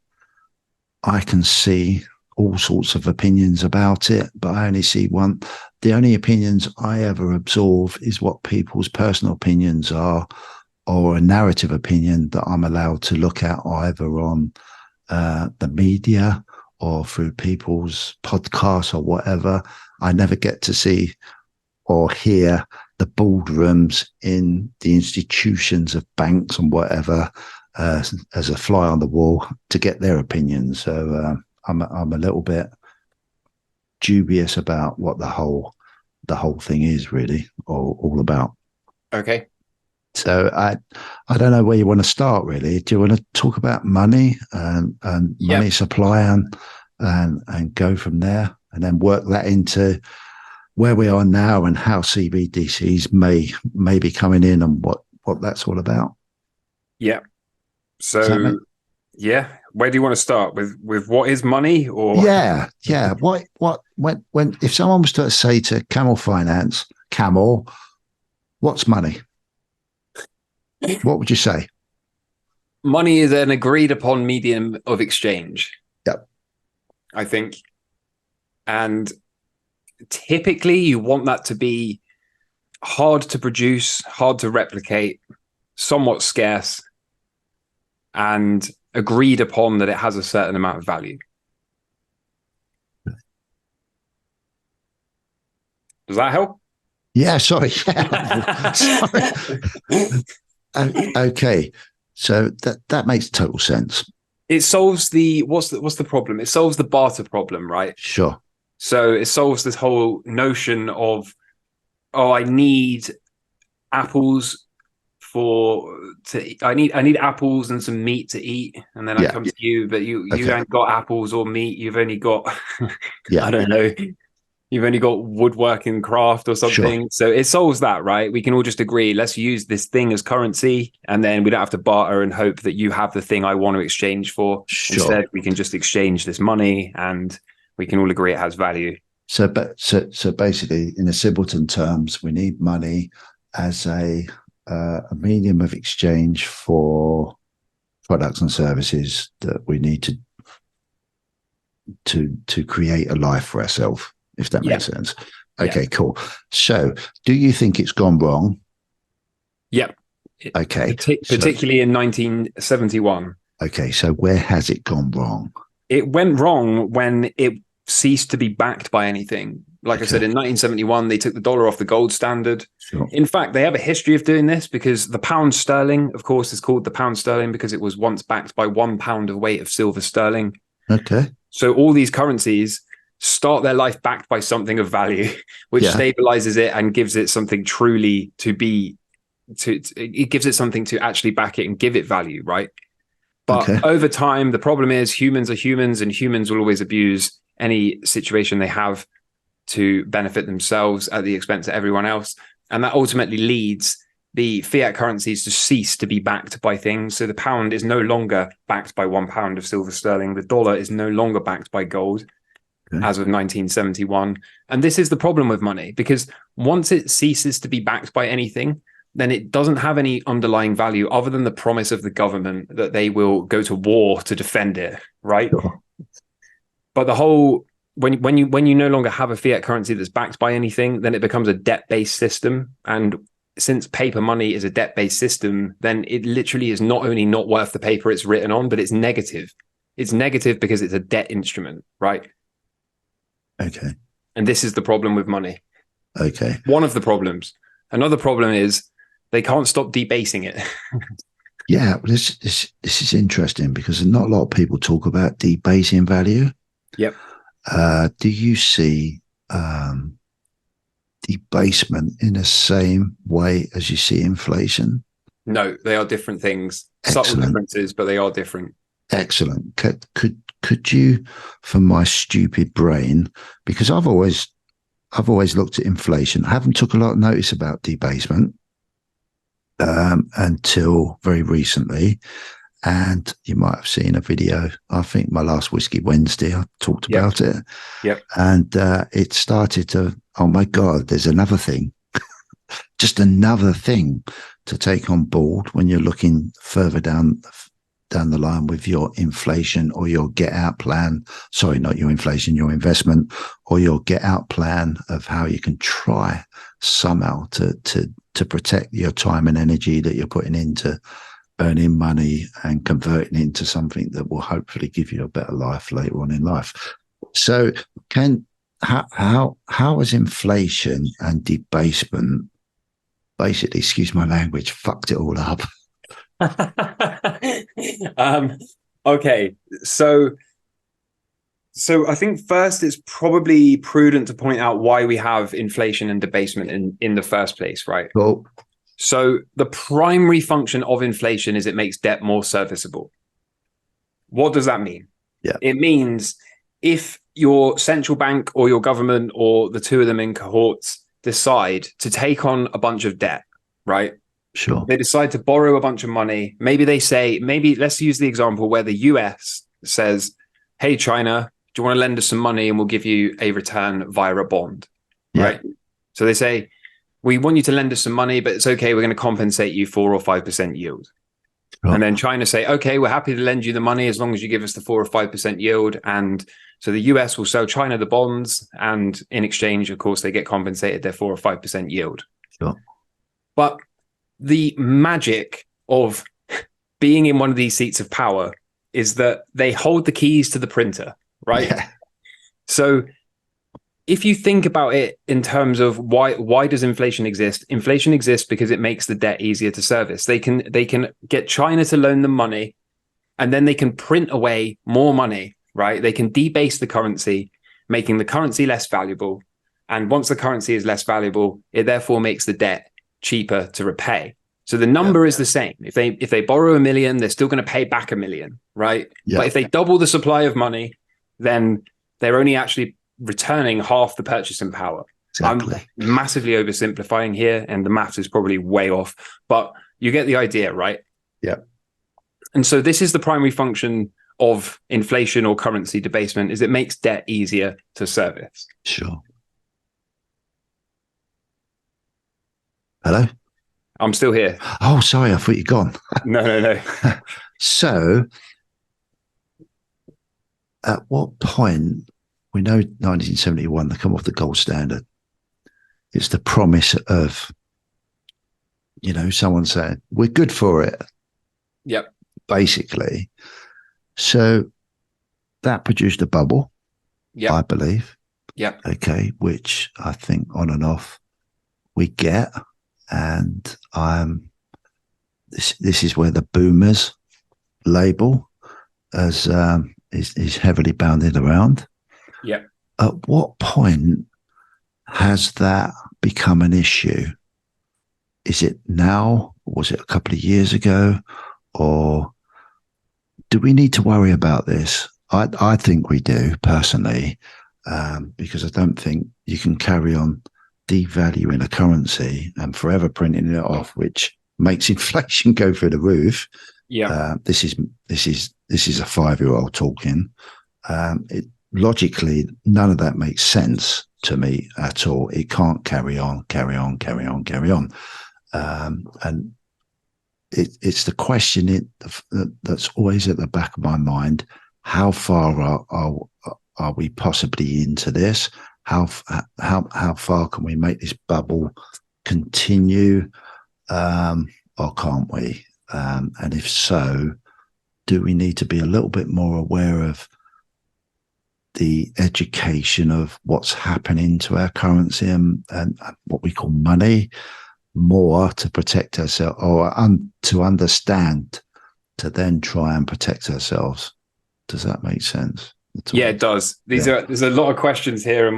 can see all sorts of opinions about it, but I only see one. The only opinions I ever absorb is what people's personal opinions are, or a narrative opinion that I'm allowed to look at either on the media or through people's podcasts or whatever. I never get to see or hear the boardrooms in the institutions of banks and whatever as a fly on the wall to get their opinions. So I'm a little bit dubious about what the whole thing is really all about. Okay. So I don't know where you want to start really. Do you want to talk about money and money supply and go from there, and then work that into where we are now and how CBDCs may be coming in and what that's all about? Yeah. So where do you want to start with what is money? Or what when if someone was to say to Camel, what's money? What would you say? Money is an agreed upon medium of exchange. Yep. I think. And typically you want that to be hard to produce, hard to replicate, somewhat scarce, and agreed upon that it has a certain amount of value. Does that help? Yeah, sorry. Okay. So that makes total sense. It solves what's the problem? It solves the barter problem, right? Sure. So it solves this whole notion of, I need apples I need apples and some meat to eat, and then I come to you, but you ain't got apples or meat. You've only got I don't know, You've only got woodworking craft or something. Sure. So it solves that, right? We can all just agree, let's use this thing as currency, and then we don't have to barter and hope that you have the thing I want to exchange for. Sure. Instead, we can just exchange this money and we can all agree it has value. So basically, in a simpleton terms, we need money as a medium of exchange for products and services that we need to create a life for ourselves, if that makes sense. Okay, cool. So do you think it's gone wrong? Yep. Okay. Particularly in 1971. Okay, so where has it gone wrong? It went wrong when it ceased to be backed by anything. Like I said, in 1971, they took the dollar off the gold standard. Sure. In fact, they have a history of doing this because the pound sterling, of course, is called the pound sterling because it was once backed by 1 pound of weight of silver sterling. Okay. So all these currencies start their life backed by something of value, which stabilizes it and gives it something truly it gives it something to actually back it and give it value, right? But over time, the problem is humans are humans, and humans will always abuse any situation they have to benefit themselves at the expense of everyone else. And that ultimately leads the fiat currencies to cease to be backed by things. So the pound is no longer backed by 1 pound of silver sterling. The dollar is no longer backed by gold as of 1971. And this is the problem with money, because once it ceases to be backed by anything, then it doesn't have any underlying value other than the promise of the government that they will go to war to defend it, right? Sure. But the whole when you no longer have a fiat currency that's backed by anything, then it becomes a debt-based system. And since paper money is a debt-based system, then it literally is not only not worth the paper it's written on, but it's negative. It's negative because it's a debt instrument, right? Okay. And this is the problem with money. Okay. One of the problems. Another problem is they can't stop debasing it. Yeah, this is interesting because not a lot of people talk about debasing value. Yep. Do you see debasement in the same way as you see inflation? No, they are different things. Excellent. Subtle differences, but they are different. Excellent. Could you, from my stupid brain, because I've always looked at inflation, I haven't took a lot of notice about debasement until very recently. And you might have seen a video, I think my last Whiskey Wednesday, I talked about it. Yep. And it started to, oh my God, there's another thing, just another thing to take on board when you're looking further down the line with your inflation or your get out plan. Sorry, not your inflation, your investment, or your get out plan of how you can try somehow to protect your time and energy that you're putting into earning money and converting it into something that will hopefully give you a better life later on in life. So how has inflation and debasement basically, excuse my language, fucked it all up? Okay, so I think first it's probably prudent to point out why we have inflation and debasement in the first place, right? Cool. So the primary function of inflation is it makes debt more serviceable. What does that mean? Yeah. It means if your central bank or your government or the two of them in cohorts decide to take on a bunch of debt, right? Sure. They decide to borrow a bunch of money. Maybe let's use the example where the US says, hey, China, do you want to lend us some money and we'll give you a return via a bond, right? So they say, we want you to lend us some money, but it's okay. We're going to compensate you 4 or 5% yield. Sure. And then China say, okay, we're happy to lend you the money as long as you give us the 4 or 5% yield. And so the US will sell China the bonds. And in exchange, of course, they get compensated their 4 or 5% yield. Sure. But the magic of being in one of these seats of power is that they hold the keys to the printer, right? Yeah. So if you think about it in terms of why does inflation exist? Inflation exists because it makes the debt easier to service. They can get China to loan them money, and then they can print away more money, right? They can debase the currency, making the currency less valuable. And once the currency is less valuable, it therefore makes the debt cheaper to repay. So the number is the same. If they borrow $1 million, they're still going to pay back $1 million, right? But if they double the supply of money, then they're only actually returning half the purchasing power. Exactly. I'm massively oversimplifying here, and the maths is probably way off, but you get the idea, right? Yeah. And so this is the primary function of inflation or currency debasement, is it makes debt easier to service. Sure. Hello? I'm still here. Oh, sorry, I thought you'd gone. No. So, at what point, we know 1971, they come off the gold standard. It's the promise of, someone saying, we're good for it. Yep. Basically. So, that produced a bubble, yep. I believe. Yep. Okay, which I think on and off we get. And this is where the boomers label is heavily bounded around. Yeah. At what point has that become an issue? Is it now? Was it a couple of years ago? Or do we need to worry about this? I think we do, personally, because I don't think you can carry on devaluing a currency and forever printing it off, which makes inflation go through the roof. Yeah. This is a 5-year-old talking. Logically, none of that makes sense to me at all. It can't carry on. And it's the question that's always at the back of my mind. How far are we possibly into this? How far can we make this bubble continue, or can't we? And if so, do we need to be a little bit more aware of the education of what's happening to our currency and what we call money, more to protect ourselves, or to understand, to then try and protect ourselves? Does that make sense? Yeah, it does. There's a lot of questions here, and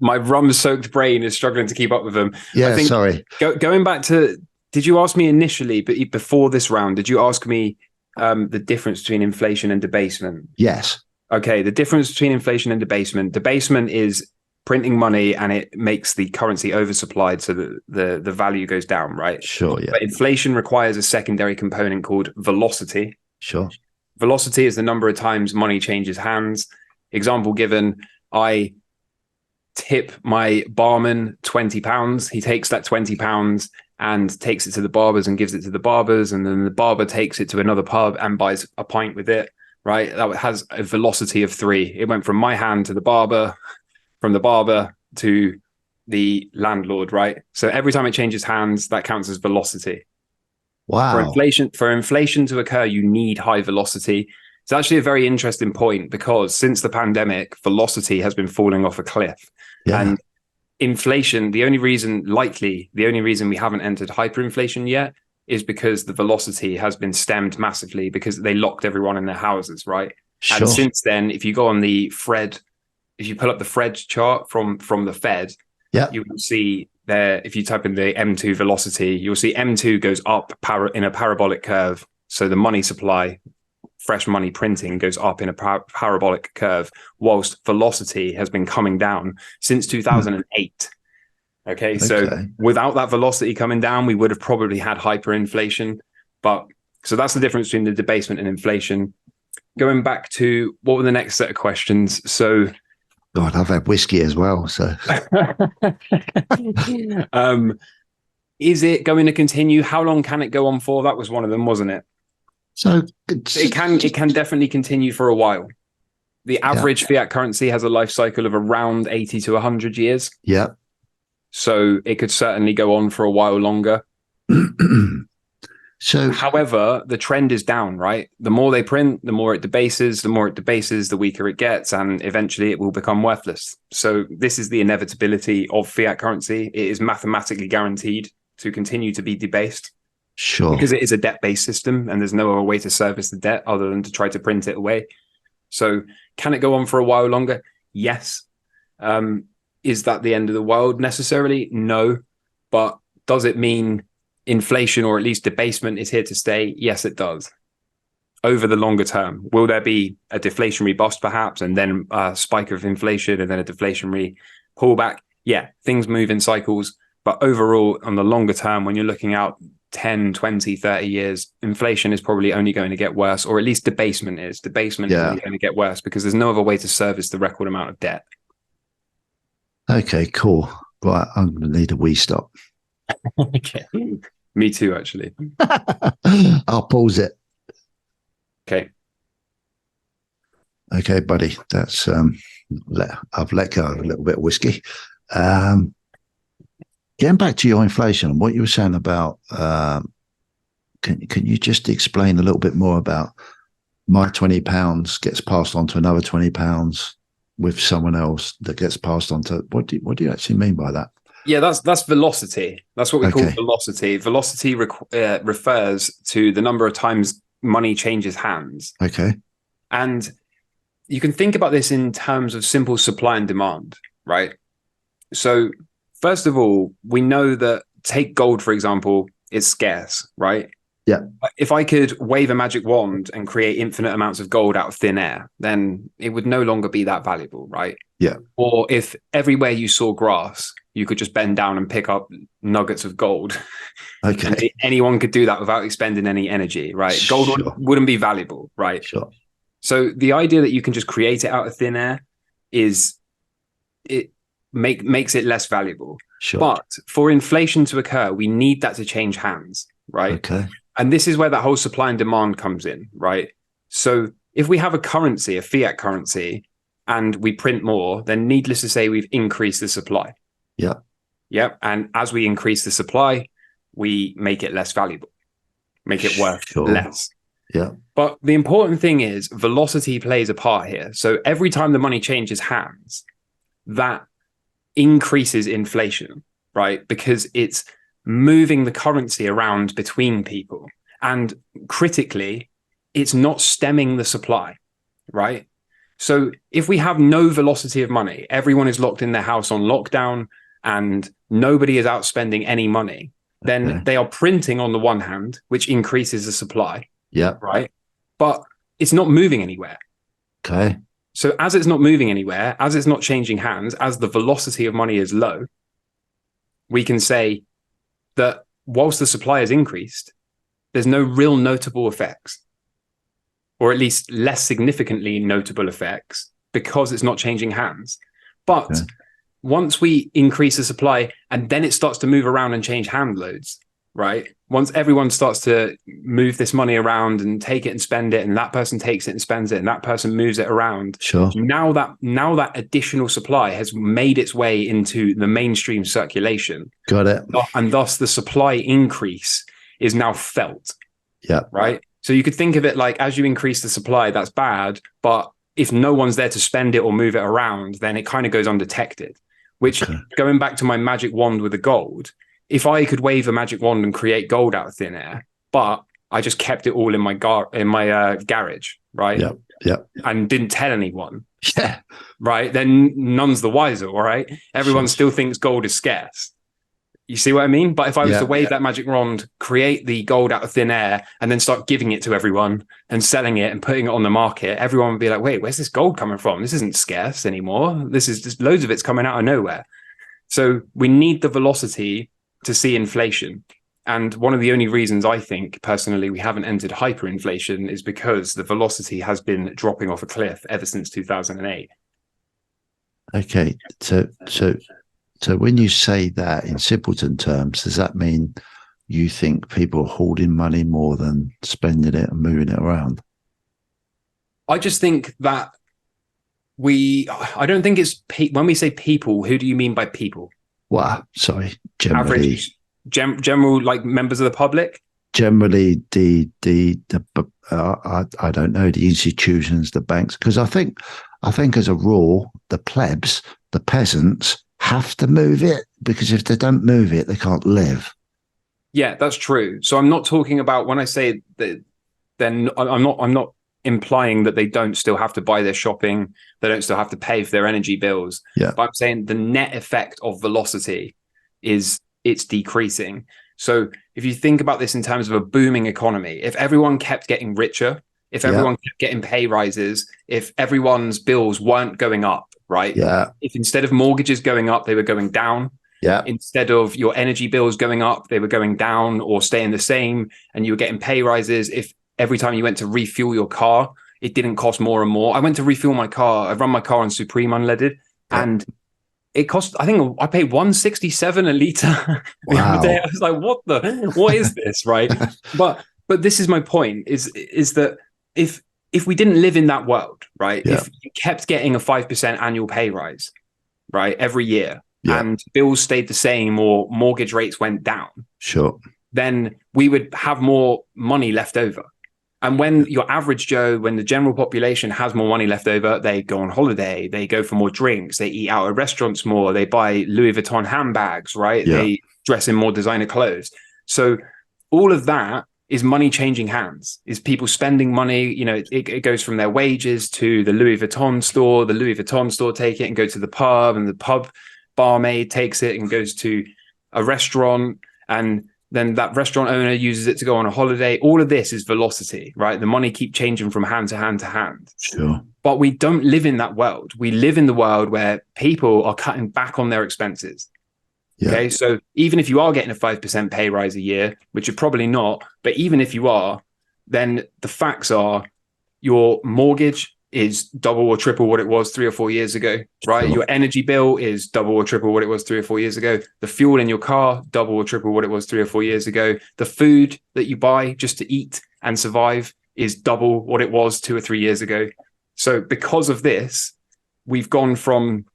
my rum-soaked brain is struggling to keep up with them. Yeah, sorry. Going back to, did you ask me initially, but before this round, did you ask me the difference between inflation and debasement? Yes. Okay, the difference between inflation and debasement. Debasement is printing money, and it makes the currency oversupplied, so that the value goes down, right? Sure, yeah. But inflation requires a secondary component called velocity. Sure. Velocity is the number of times money changes hands. Example given, I tip my barman £20. He takes that £20 and takes it to the barbers and gives it to the barbers. And then the barber takes it to another pub and buys a pint with it, right? That has a velocity of 3. It went from my hand to the barber, from the barber to the landlord, right? So every time it changes hands, that counts as velocity. Wow. For inflation to occur, you need high velocity. It's actually a very interesting point, because since the pandemic, velocity has been falling off a cliff. Yeah. And inflation, the only reason we haven't entered hyperinflation yet is because the velocity has been stemmed massively, because they locked everyone in their houses, right? Sure. And since then, if you go on the Fred, if you pull up the Fred chart from the Fed, you will see there, if you type in the M2 velocity, you'll see M2 goes up in a parabolic curve. So the money supply, fresh money printing, goes up in a parabolic curve, whilst velocity has been coming down since 2008. Okay, so without that velocity coming down, we would have probably had hyperinflation. So that's the difference between the debasement and inflation. Going back to, what were the next set of questions? So, God, I've had whiskey as well. So, is it going to continue? How long can it go on for? That was one of them, wasn't it? So it can definitely continue for a while. The average fiat currency has a life cycle of around 80 to 100 years. Yeah. So it could certainly go on for a while longer. So, however, the trend is down, right? The more they print, the more it debases, the weaker it gets, and eventually it will become worthless. So this is the inevitability of fiat currency. It is mathematically guaranteed to continue to be debased. Sure. Because it is a debt-based system, and there's no other way to service the debt other than to try to print it away. So can it go on for a while longer? Yes. Is that the end of the world necessarily? No. But does it mean inflation, or at least debasement, is here to stay? Yes, it does. over the longer term? Will there be a deflationary bust perhaps, and then a spike of inflation and then a deflationary pullback? Yeah, things move in cycles. But overall, on the longer term, when you're looking out 10, 20, 30 years, inflation is probably only going to get worse, or at least debasement is. Debasement is only going to get worse because there's no other way to service the record amount of debt. Okay, cool. Right, I'm going to need a wee stop. Okay. Me too, actually. I'll pause it. Okay. Okay, buddy. That's I've let go of a little bit of whiskey. Getting back to your inflation and what you were saying about, can you just explain a little bit more about my £20 gets passed on to another £20 with someone else that gets passed on to, what do you actually mean by that? Yeah, that's velocity. That's what we call velocity. Velocity refers to the number of times money changes hands. Okay. And you can think about this in terms of simple supply and demand, right? So first of all, we know that, take gold, for example, it's scarce, right? Yeah. If I could wave a magic wand and create infinite amounts of gold out of thin air, then it would no longer be that valuable, right? Yeah. Or if everywhere you saw grass, you could just bend down and pick up nuggets of gold. Okay. Anyone could do that without expending any energy, right? Gold wouldn't be valuable, right? Sure. So the idea that you can just create it out of thin air makes it less valuable. Sure. But for inflation to occur, we need that to change hands, right? Okay. And this is where that whole supply and demand comes in, right? So if we have a currency, a fiat currency, and we print more, then needless to say, we've increased the supply. Yeah. Yep. And as we increase the supply, we make it less valuable, make it worth less. Yeah. But the important thing is velocity plays a part here. So every time the money changes hands, that increases inflation, right? Because it's moving the currency around between people. And critically, it's not stemming the supply, right? So if we have no velocity of money, everyone is locked in their house on lockdown and nobody is out spending any money, then they are printing on the one hand, which increases the supply. Yeah. Right. But it's not moving anywhere. Okay. So as it's not moving anywhere, as it's not changing hands, as the velocity of money is low, we can say that whilst the supply has increased, there's no real notable effects, or at least less significantly notable effects, because it's not changing hands. But once we increase the supply and then it starts to move around and change hand loads, right? Once everyone starts to move this money around and take it and spend it, and that person takes it and spends it, and that person moves it around. Sure. Now that additional supply has made its way into the mainstream circulation. Got it. And thus the supply increase is now felt. Yeah. Right. So you could think of it like, as you increase the supply, that's bad. But if no one's there to spend it or move it around, then it kind of goes undetected, which going back to my magic wand with the gold, if I could wave a magic wand and create gold out of thin air, but I just kept it all in my garage, right? Yeah, yeah. And didn't tell anyone. Yeah. Right? Then none's the wiser, all right? Everyone still thinks gold is scarce. You see what I mean? But if I was to wave that magic wand, create the gold out of thin air, and then start giving it to everyone and selling it and putting it on the market, everyone would be like, wait, where's this gold coming from? This isn't scarce anymore. This is just loads of it's coming out of nowhere. So we need the velocity to see inflation. And one of the only reasons I think personally we haven't entered hyperinflation is because the velocity has been dropping off a cliff ever since 2008. Okay. So when you say that in simpleton terms, does that mean you think people are hoarding money more than spending it and moving it around? I just think that I don't think it's, when we say people, who do you mean by people? Well, sorry, generally. Average, general, like members of the public? Generally, I don't know, the institutions, the banks, because I think as a rule, the plebs, the peasants, have to move it, because if they don't move it, they can't live. Yeah, that's true. So I'm not talking about, when I say that, then I'm not implying that they don't still have to buy their shopping, they don't still have to pay for their energy bills. Yeah. But I'm saying the net effect of velocity is it's decreasing. So if you think about this in terms of a booming economy, if everyone kept getting richer if everyone kept getting pay rises, if everyone's bills weren't going up, right? Yeah. If instead of mortgages going up, they were going down. Yeah. Instead of your energy bills going up, they were going down or staying the same, and you were getting pay rises. If every time you went to refuel your car, it didn't cost more and more. I went to refuel my car. I run my car on Supreme Unleaded, and it cost, I think I paid $1.67 a litre the other day. I was like, what is this? Right. But this is my point is that if we didn't live in that world, right? If you kept getting a 5% annual pay rise, right, every year, and bills stayed the same or mortgage rates went down, then we would have more money left over. And when your average Joe, when the general population has more money left over, they go on holiday, they go for more drinks, they eat out at restaurants more, they buy Louis Vuitton handbags, right? They dress in more designer clothes. So all of that is money changing hands, is people spending money. You know, it goes from their wages to the Louis Vuitton store, the Louis Vuitton store take it and go to the pub, and the pub barmaid takes it and goes to a restaurant, and then that restaurant owner uses it to go on a holiday. All of this is velocity, right? The money keep changing from hand to hand to hand. But we don't live in that world. We live in the world where people are cutting back on their expenses. Okay, so even if you are getting a 5% pay rise a year, which you're probably not, but even if you are, then the facts are your mortgage is double or triple what it was 3 or 4 years ago, right? Your energy bill is double or triple what it was 3 or 4 years ago. The fuel in your car, double or triple what it was 3 or 4 years ago. The food that you buy just to eat and survive is double what it was 2 or 3 years ago. So because of this, we've gone from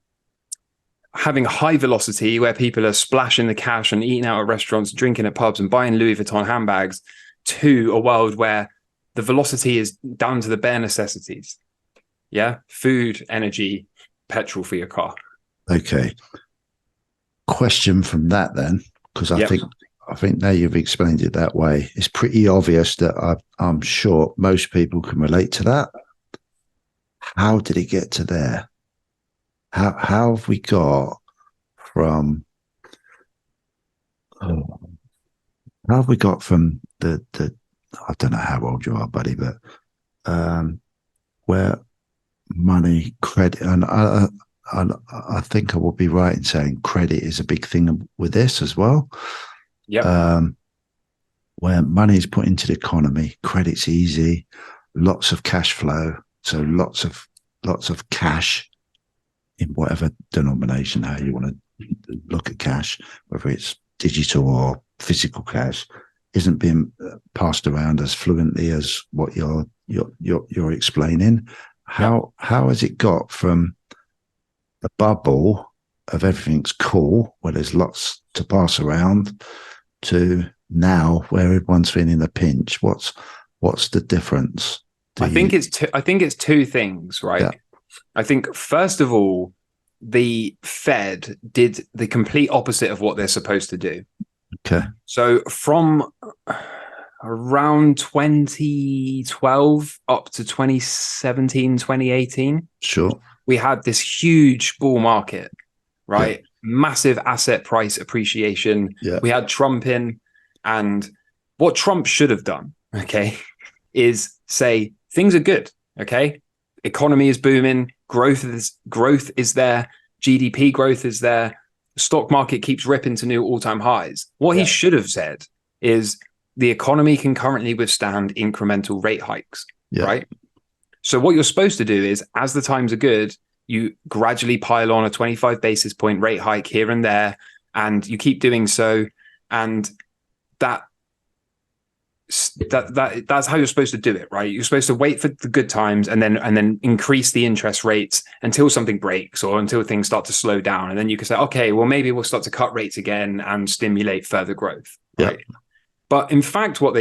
having high velocity where people are splashing the cash and eating out at restaurants, drinking at pubs and buying Louis Vuitton handbags, to a world where the velocity is down to the bare necessities. Food, energy, petrol for your car. Okay. Question from that then, because I think now you've explained it that way. It's pretty obvious that I'm sure most people can relate to that. How did it get to there? How have we got from? How have we got from the? I don't know how old you are, buddy, but where money, credit, and I think I will be right in saying credit is a big thing with this as well. Where money is put into the economy, credit's easy, lots of cash flow, so lots of cash in whatever denomination, how you want to look at cash, whether it's digital or physical cash, isn't being passed around as fluently as what you're explaining. How has it got from the bubble of everything's cool, where there's lots to pass around, to now where everyone's feeling a pinch? What's the difference? I think it's two things, right? I think first of all, the Fed did the complete opposite of what they're supposed to do. Okay. So from around 2012 up to 2017, 2018, we had this huge bull market, right? Massive asset price appreciation. We had Trump in, and what Trump should have done, is say things are good, economy is booming, growth is there, GDP growth is there, the stock market keeps ripping to new all-time highs. What he should have said is the economy can currently withstand incremental rate hikes, right? So what you're supposed to do is, as the times are good, you gradually pile on a 25 basis point rate hike here and there, and you keep doing so, and that's how you're supposed to do it, right? You're supposed to wait for the good times and then increase the interest rates until something breaks or until things start to slow down, and then you can say, okay, well, maybe we'll start to cut rates again and stimulate further growth, right? But in fact, what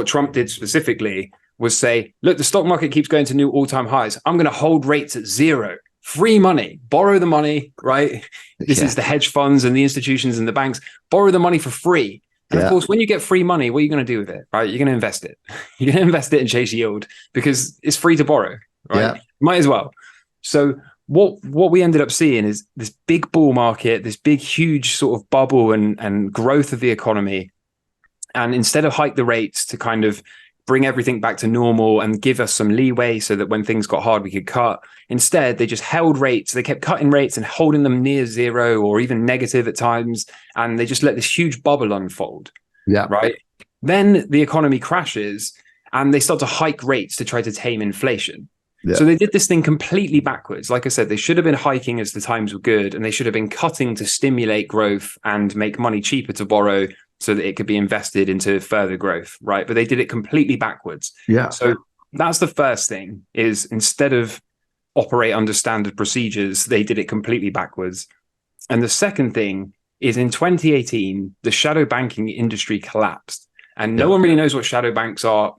Trump did specifically, was say, look, the stock market keeps going to new all-time highs. I'm going to hold rates at zero. Free money, borrow the money, right? This is the hedge funds and the institutions and the banks. Borrow the money for free. And of course, when you get free money, what are you going to do with it, right? You're going to invest it. You're going to invest it and chase yield because it's free to borrow, right? Might as well. So what we ended up seeing is this big bull market, this big, huge sort of bubble and growth of the economy. And instead of hike the rates to kind of bring everything back to normal and give us some leeway so that when things got hard, we could cut. Instead, they just held rates. They kept cutting rates and holding them near zero or even negative at times. And they just let this huge bubble unfold. Yeah. Right. Then the economy crashes and they start to hike rates to try to tame inflation. Yeah. So they did this thing completely backwards. Like I said, they should have been hiking as the times were good, and they should have been cutting to stimulate growth and make money cheaper to borrow so that it could be invested into further growth, right? But they did it completely backwards. Yeah. So that's the first thing, is instead of operate under standard procedures, they did it completely backwards. And the second thing is in 2018, the shadow banking industry collapsed. And no one really knows what shadow banks are.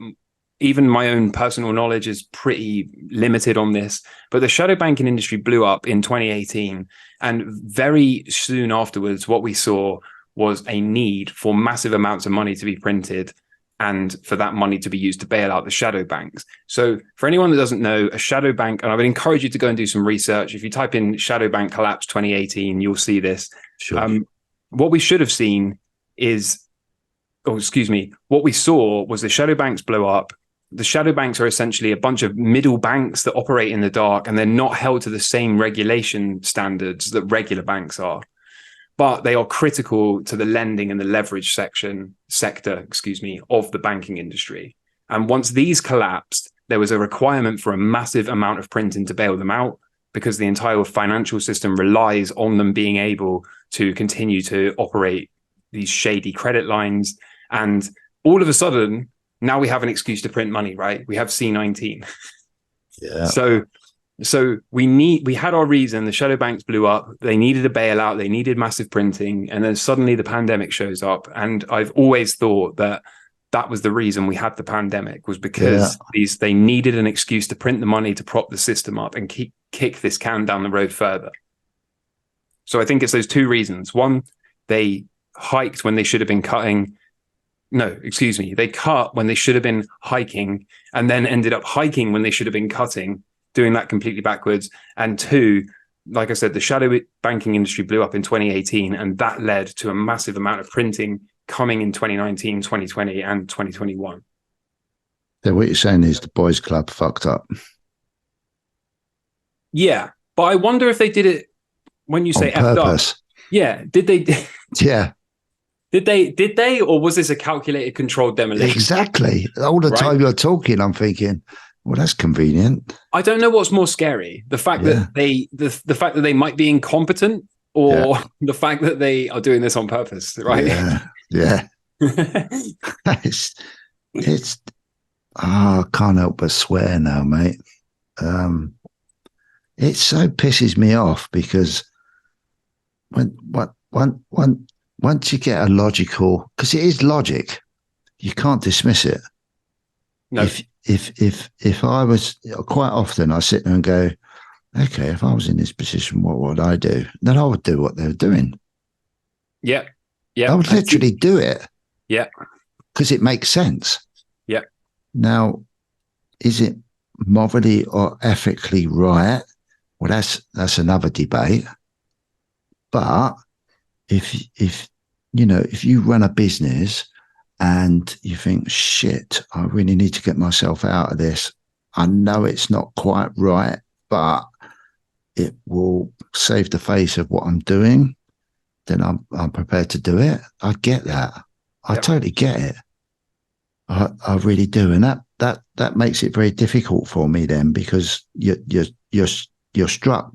Even my own personal knowledge is pretty limited on this. But the shadow banking industry blew up in 2018. And very soon afterwards, what we saw was a need for massive amounts of money to be printed and for that money to be used to bail out the shadow banks. So for anyone that doesn't know, a shadow bank, and I would encourage you to go and do some research. If you type in shadow bank collapse 2018, you'll see this. Sure. What we should have seen is, what we saw was the shadow banks blow up. The shadow banks are essentially a bunch of middle banks that operate in the dark, and they're not held to the same regulation standards that regular banks are. But they are critical to the lending and the leverage sector of the banking industry. And once these collapsed, there was a requirement for a massive amount of printing to bail them out, because the entire financial system relies on them being able to continue to operate these shady credit lines. And all of a sudden, now we have an excuse to print money, right? We have C19. Yeah. So we had our reason. The shadow banks blew up. They needed a bailout. They needed massive printing. And then suddenly the pandemic shows up. And I've always thought that was the reason we had the pandemic, was because they needed an excuse to print the money to prop the system up and kick this can down the road further. So I think it's those two reasons. One, they hiked when they should have been cutting. They cut when they should have been hiking, and then ended up hiking when they should have been cutting, doing that completely backwards. And two, like I said, the shadow banking industry blew up in 2018, and that led to a massive amount of printing coming in 2019, 2020, and 2021. So what you're saying is the boys club fucked up. Yeah, but I wonder if they did it when you say effed up. Yeah, did they? Yeah. Did they, or was this a calculated, controlled demolition? Exactly. All the time you're talking, I'm thinking, well, that's convenient. I don't know what's more scary: the fact that the fact that they might be incompetent, or the fact that they are doing this on purpose, right? Yeah. I can't help but swear now, mate. It so pisses me off, because once you get a logical, because it is logic, you can't dismiss it. No. If I was, quite often I sit there and go, okay, if I was in this position, what would I do? Then I would do what they were doing. Yeah. Yeah. I would literally do it. Yeah. Because it makes sense. Yeah. Now, is it morally or ethically right? Well, that's another debate. But if you run a business and you think, shit, I really need to get myself out of this. I know it's not quite right, but it will save the face of what I'm doing. Then I'm prepared to do it. I get that. I totally get it. I really do. And that makes it very difficult for me then, because you're struck,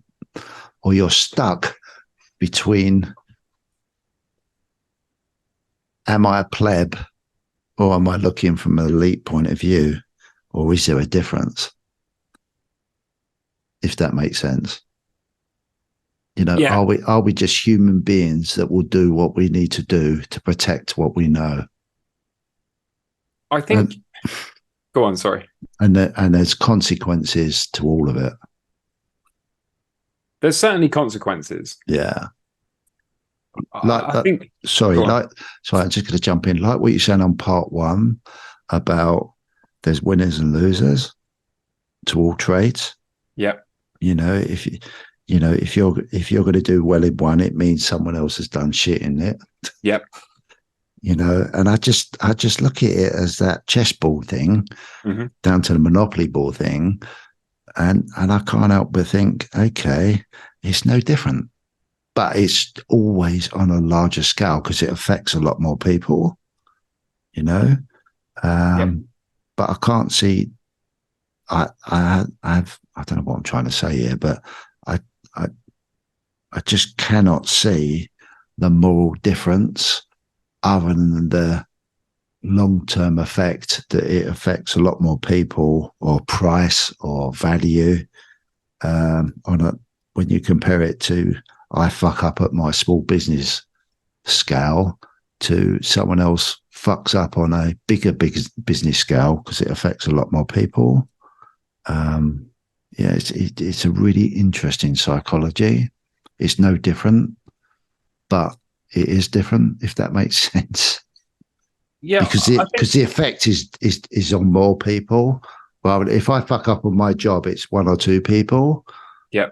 or you're stuck between, am I a pleb, or am I looking from an elite point of view, or is there a difference? If that makes sense. Are we just human beings that will do what we need to do to protect what we know? I think. Go on, sorry. And there's consequences to all of it. There's certainly consequences. Yeah. I think. Sorry, I'm just going to jump in. Like what you're saying on part one about there's winners and losers to all trades. Yeah. If you're going to do well in one, it means someone else has done shit in it. Yep. you know, and I just look at it as that chessboard thing down to the Monopoly board thing. And I can't help but think, okay, it's no different, but it's always on a larger scale because it affects a lot more people, you know. But I can't see. I don't know what I'm trying to say here, but I just cannot see the moral difference other than the long-term effect that it affects a lot more people or price or value when you compare it to I fuck up at my small business scale to someone else fucks up on a bigger business scale because it affects a lot more people. It's a really interesting psychology. It's no different, but it is different, if that makes sense. Yeah, because the effect is on more people. Well, if I fuck up on my job, it's one or two people. Yeah.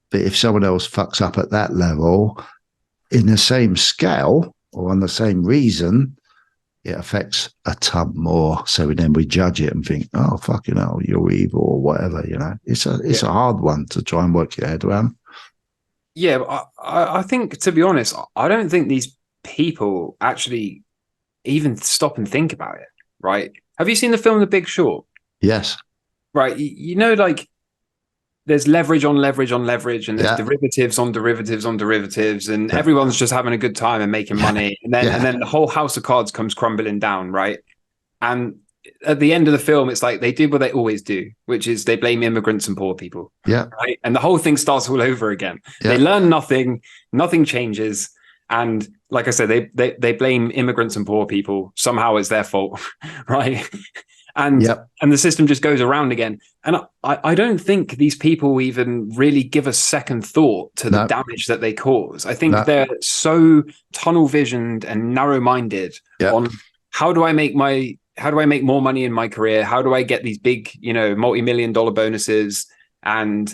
But if someone else fucks up at that level, in the same scale or on the same reason, it affects a ton more. So then we judge it and think, oh, fucking hell, you're evil or whatever. You know, it's a hard one to try and work your head around. Yeah, I think, to be honest, I don't think these people actually even stop and think about it, right? Have you seen the film The Big Short? Yes. Right. You know, like there's leverage on leverage on leverage, and there's derivatives on derivatives on derivatives, and everyone's just having a good time and making money. And then the whole house of cards comes crumbling down, right? And at the end of the film, it's like they did what they always do, which is they blame immigrants and poor people. Yeah. Right. And the whole thing starts all over again. Yeah. They learn nothing changes. And like I said, they blame immigrants and poor people. Somehow it's their fault, right? And the system just goes around again. And I don't think these people even really give a second thought to the damage that they cause. I think they're so tunnel visioned and narrow minded on how do I make more money in my career? How do I get these big, multi-million-dollar bonuses? And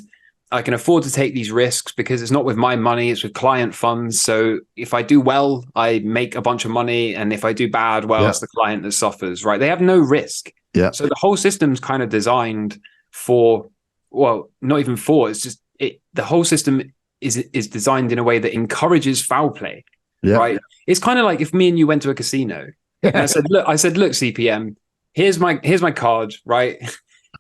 I can afford to take these risks because it's not with my money, it's with client funds. So if I do well, I make a bunch of money. And if I do bad, well, it's the client that suffers, right? They have no risk. Yeah. So the whole system's kind of designed for, well, not even for, it's just, the whole system is designed in a way that encourages foul play, right? It's kind of like if me and you went to a casino and I said, look, CPM, here's my card, right?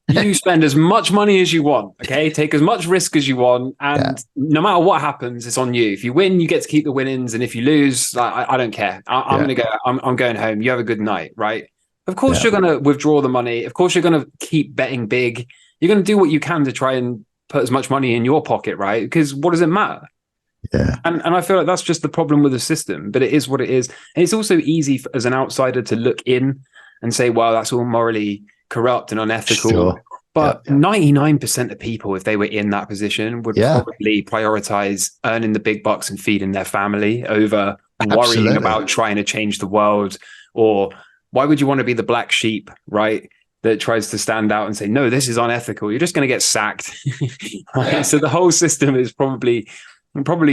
You spend as much money as you want, okay? Take as much risk as you want, and no matter what happens, it's on you. If you win, you get to keep the winnings, and if you lose, I don't care. I'm gonna go. I'm going home. You have a good night, right? Of course, you're gonna withdraw the money. Of course, you're gonna keep betting big. You're gonna do what you can to try and put as much money in your pocket, right? Because what does it matter? Yeah. And I feel like that's just the problem with the system, but it is what it is. And it's also easy as an outsider to look in and say, well, that's all morally corrupt and unethical. Sure. But 99% of people, if they were in that position, would probably prioritize earning the big bucks and feeding their family over worrying about trying to change the world. Or why would you want to be the black sheep, right? That tries to stand out and say, no, this is unethical. You're just going to get sacked. Right? So the whole system is probably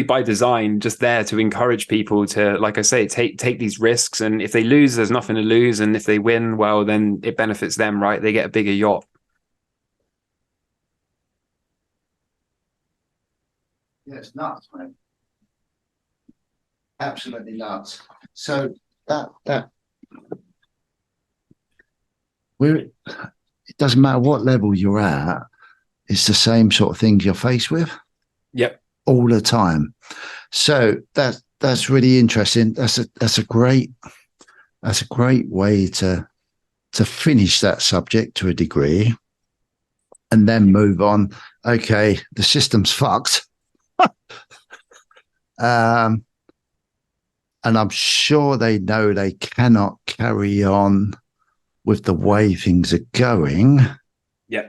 by design just there to encourage people to, like I say, take these risks. And if they lose, there's nothing to lose. And if they win, well, then it benefits them, right? They get a bigger yacht. Yeah, it's nuts, man. Absolutely nuts. So it doesn't matter what level you're at, it's the same sort of things you're faced with. Yep. All the time. So that's really interesting. That's a great way to finish that subject to a degree and then move on. Okay, the system's fucked. And I'm sure they know they cannot carry on with the way things are going. Yeah.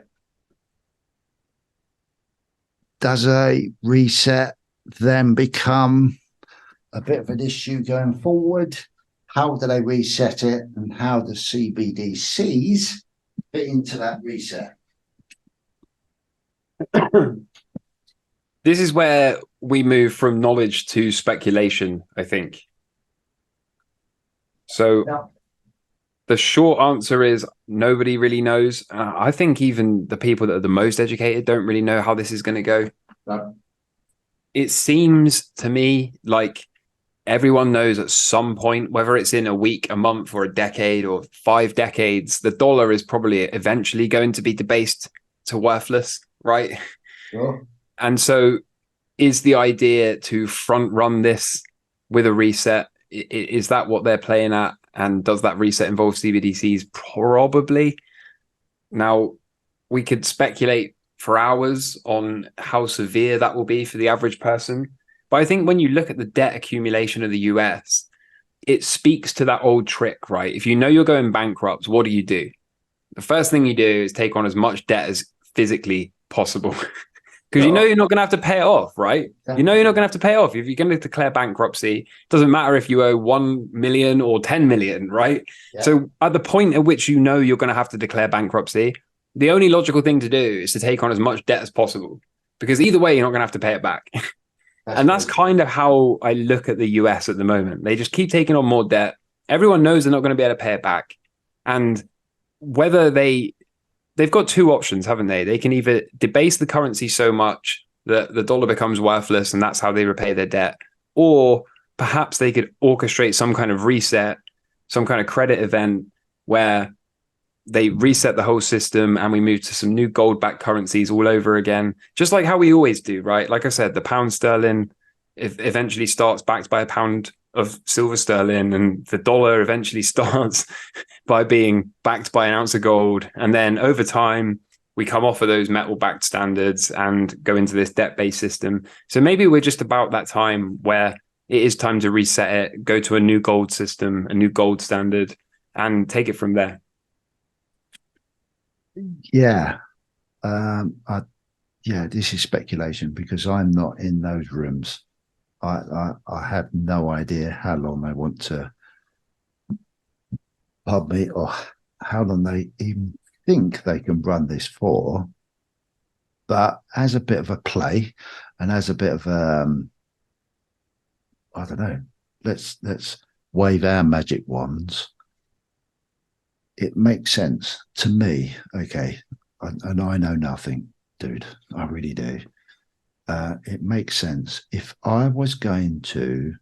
Does a reset then become a bit of an issue going forward? How do they reset it, and how do CBDCs fit into that reset? This is where we move from knowledge to speculation, I think. So the short answer is nobody really knows. I think even the people that are the most educated don't really know how this is going to go. No. It seems to me like everyone knows at some point, whether it's in a week, a month, or a decade, or 5 decades, the dollar is probably eventually going to be debased to worthless, right? Sure. And so is the idea to front run this with a reset? Is that what they're playing at? And does that reset involve CBDCs? Probably. Now, we could speculate for hours on how severe that will be for the average person. But I think when you look at the debt accumulation of the US, it speaks to that old trick, right? If you know you're going bankrupt, what do? The first thing you do is take on as much debt as physically possible. Because you know you're not going to have to pay it off, right? You know you're not going to have to pay it off. If you're going to declare bankruptcy, it doesn't matter if you owe 1 million or 10 million, right? Yeah. So at the point at which you know you're going to have to declare bankruptcy, the only logical thing to do is to take on as much debt as possible. Because either way, you're not going to have to pay it back. That's kind of how I look at the US at the moment. They just keep taking on more debt. Everyone knows they're not going to be able to pay it back. And whether they've got 2 options, haven't they? They can either debase the currency so much that the dollar becomes worthless and that's how they repay their debt. Or perhaps they could orchestrate some kind of reset, some kind of credit event where they reset the whole system and we move to some new gold-backed currencies all over again, just like how we always do, right? Like I said, the pound sterling eventually starts backed by a pound of silver sterling, and the dollar eventually starts by being backed by an ounce of gold. And then over time, we come off of those metal-backed standards and go into this debt-based system. So maybe we're just about that time where it is time to reset it, go to a new gold system, a new gold standard, and take it from there. Yeah. This is speculation because I'm not in those rooms. I have no idea how long they want to pub me or how long they even think they can run this for. But as a bit of a play and as a bit of I don't know, let's wave our magic wands. It makes sense to me. Okay. And I know nothing, dude. I really do. It makes sense. If I was going to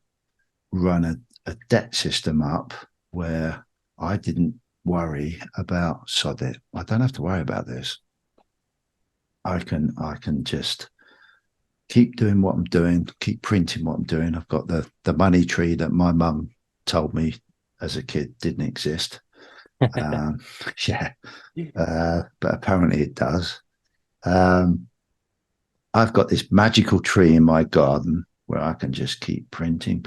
run a debt system up where I didn't worry about sod it, I don't have to worry about this. I can just keep doing what I'm doing, keep printing what I'm doing. I've got the money tree that my mum told me as a kid didn't exist. But apparently it does. I've got this magical tree in my garden where I can just keep printing.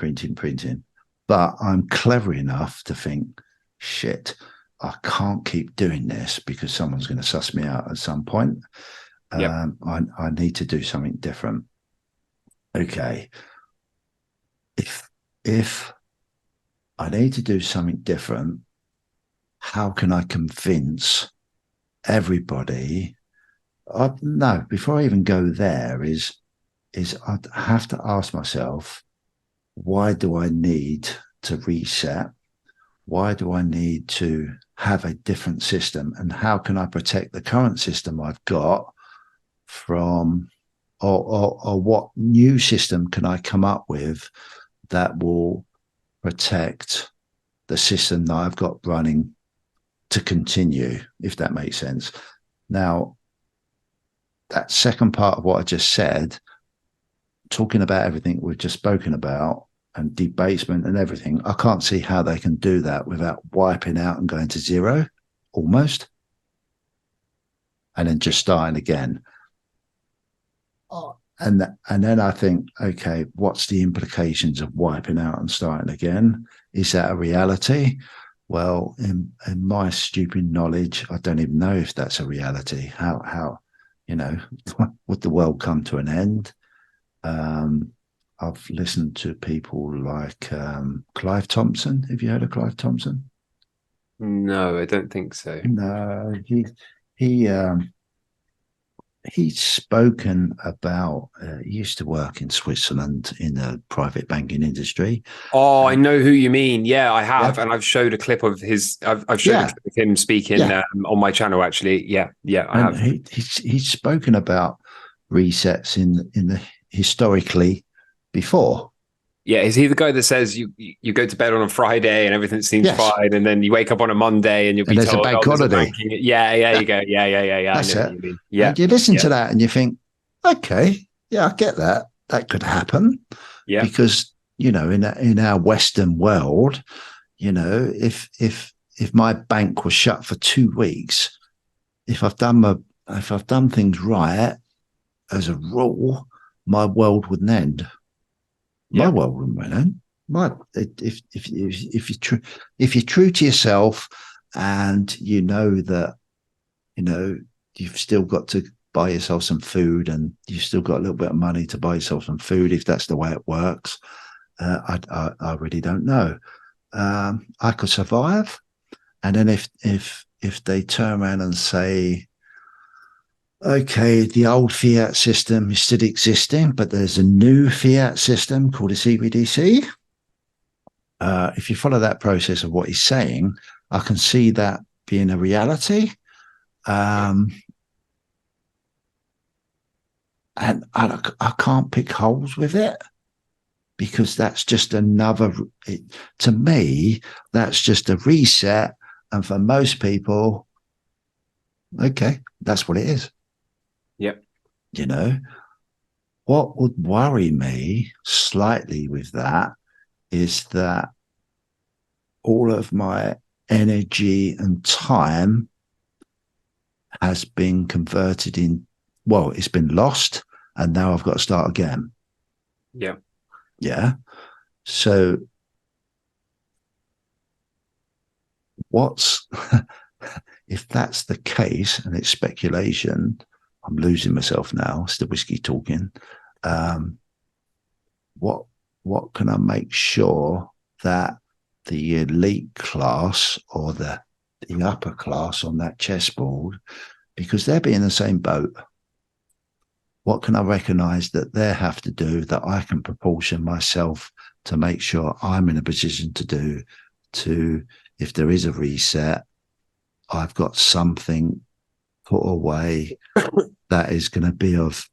But I'm clever enough to think, shit, I can't keep doing this because someone's going to suss me out at some point. I need to do something different. Okay. If I need to do something different, how can I convince everybody? No, before I even go there is I'd have to ask myself, why do I need to reset? Why do I need to have a different system? And how can I protect the current system I've got from, or what new system can I come up with that will protect the system that I've got running to continue, if that makes sense. Now, that second part of what I just said, talking about everything we've just spoken about and debasement and everything, I can't see how they can do that without wiping out and going to zero, almost, and then just starting again. And then I think, okay, what's the implications of wiping out and starting again? Is that a reality? Well, in my stupid knowledge, I don't even know if that's a reality. How would the world come to an end? I've listened to people like Clive Thompson. Have you heard of Clive Thompson? No, I don't think so. No, he's spoken about. He used to work in Switzerland in the private banking industry. Oh, I know who you mean. Yeah, I have, Yeah. and I've showed a clip of his. I've showed a clip of him speaking on my channel. Actually, yeah, I have. He's spoken about resets in the historically before. Yeah, is he the guy that says you go to bed on a Friday and everything seems fine, and then you wake up on a Monday and you'll be there's told, a bank holiday. Yeah, you go. Yeah. That's I know it. what you mean. Yeah, and you listen to that and you think, okay, yeah, I get that. That could happen. Yeah, because in our Western world, if my bank was shut for 2 weeks, if I've done things right, as a rule, my world wouldn't end. My world wouldn't end. If you're true to yourself, and you know that you've still got to buy yourself some food, and you've still got a little bit of money to buy yourself some food, if that's the way it works, I really don't know. I could survive, and then if they turn around and say, okay, the old fiat system is still existing, but there's a new fiat system called a CBDC. If you follow that process of what he's saying, I can see that being a reality. And I can't pick holes with it, because that's just to me, that's just a reset. And for most people, okay, that's what it is. Yep. What would worry me slightly with that is that all of my energy and time has been converted it's been lost, and now I've got to start again. Yeah. Yeah. So if that's the case, and it's speculation, I'm losing myself now. It's the whiskey talking. What can I make sure that the elite class, or the upper class on that chessboard, because they'll be in the same boat, what can I recognize that they have to do that I can proportion myself to make sure I'm in a position to do, if there is a reset, I've got something put away that is going to be of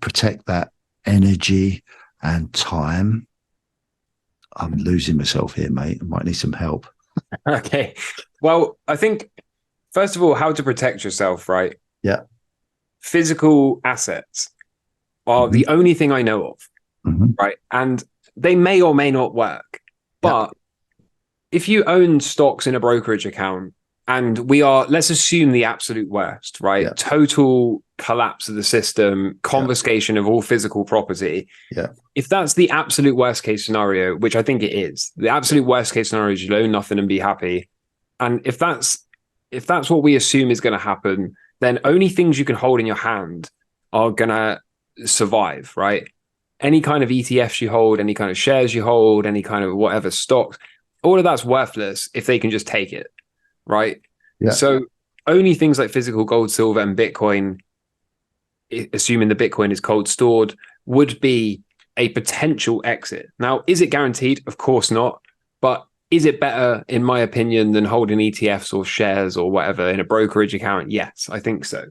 protect that energy and time. I'm losing myself here, mate. I might need some help. Okay. Well, I think, first of all, how to protect yourself, right? Yeah. Physical assets are the only thing I know of, right? And they may or may not work. But if you own stocks in a brokerage account, and let's assume the absolute worst, right? Yeah. Total collapse of the system, confiscation of all physical property. Yeah. If that's the absolute worst case scenario, which I think it is, the absolute worst case scenario is you own nothing and be happy. And if that's what we assume is going to happen, then only things you can hold in your hand are going to survive, right? Any kind of ETFs you hold, any kind of shares you hold, any kind of whatever stocks, all of that's worthless if they can just take it. Right. Yeah. So only things like physical gold, silver, and Bitcoin, assuming the Bitcoin is cold stored, would be a potential exit. Now, is it guaranteed? Of course not. But is it better, in my opinion, than holding ETFs or shares or whatever in a brokerage account? Yes, I think so.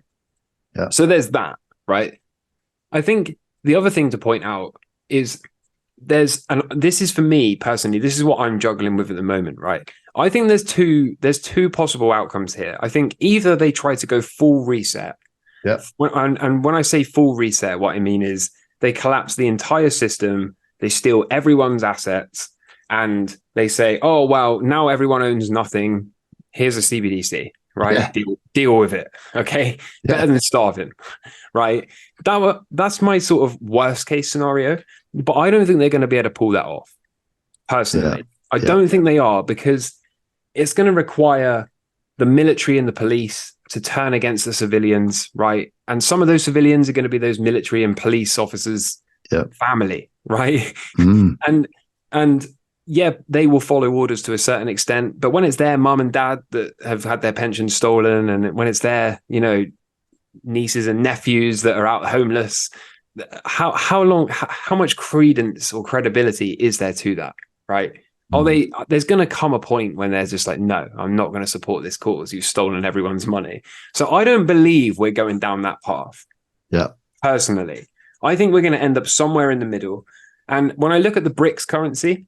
Yeah. So there's that, right? I think the other thing to point out is and this is for me personally, this is what I'm juggling with at the moment, right? I think there's two possible outcomes here. I think either they try to go full reset. Yeah. And when I say full reset, what I mean is they collapse the entire system, they steal everyone's assets, and they say, oh, well, now everyone owns nothing. Here's a CBDC, right? Yeah. Deal with it. Okay. Yeah. Better than starving, right? That's my sort of worst case scenario, but I don't think they're going to be able to pull that off personally. Yeah. I don't think they are, because it's going to require the military and the police to turn against the civilians, right? And some of those civilians are going to be those military and police officers' family, right? And yeah, they will follow orders to a certain extent, but when it's their mum and dad that have had their pensions stolen, and when it's their, nieces and nephews that are out homeless. How much credence or credibility is there to that, right? There's going to come a point when they're just like, no, I'm not going to support this cause. You've stolen everyone's money. So I don't believe we're going down that path. Yeah. Personally, I think we're going to end up somewhere in the middle. And when I look at the BRICS currency,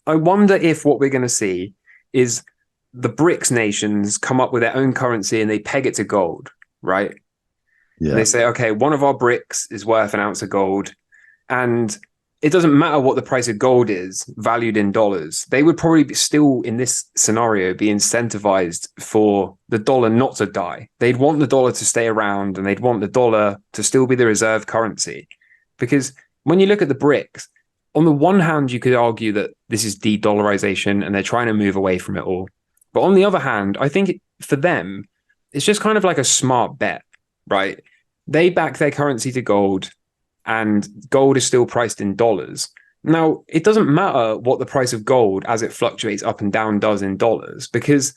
I wonder if what we're going to see is the BRICS nations come up with their own currency and they peg it to gold, right? Yeah. And they say, okay, one of our BRICS is worth an ounce of gold. And it doesn't matter what the price of gold is valued in dollars. They would probably still, in this scenario, be incentivized for the dollar not to die. They'd want the dollar to stay around, and they'd want the dollar to still be the reserve currency. Because when you look at the BRICS, on the one hand, you could argue that this is de-dollarization and they're trying to move away from it all. But on the other hand, I think for them, it's just kind of like a smart bet, right? They back their currency to gold, and gold is still priced in dollars. Now, it doesn't matter what the price of gold as it fluctuates up and down does in dollars, because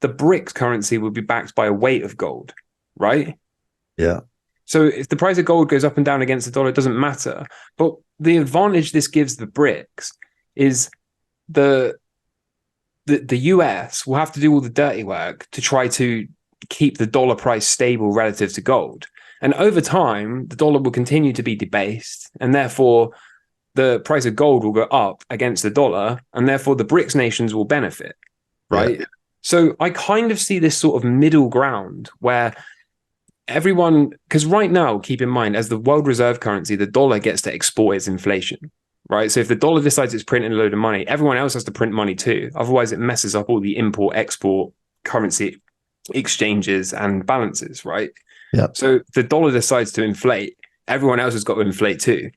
the BRICS currency would be backed by a weight of gold, right? Yeah. So if the price of gold goes up and down against the dollar, it doesn't matter. But the advantage this gives the BRICS is the US will have to do all the dirty work to try to keep the dollar price stable relative to gold. And over time, the dollar will continue to be debased, and therefore the price of gold will go up against the dollar, and therefore the BRICS nations will benefit, right? Yeah. So I kind of see this sort of middle ground where everyone, because right now, keep in mind, as the world reserve currency, the dollar gets to export its inflation, right? So if the dollar decides it's printing a load of money, everyone else has to print money too. Otherwise, it messes up all the import-export currency exchanges and balances, right? Yep. So if the dollar decides to inflate, everyone else has got to inflate too.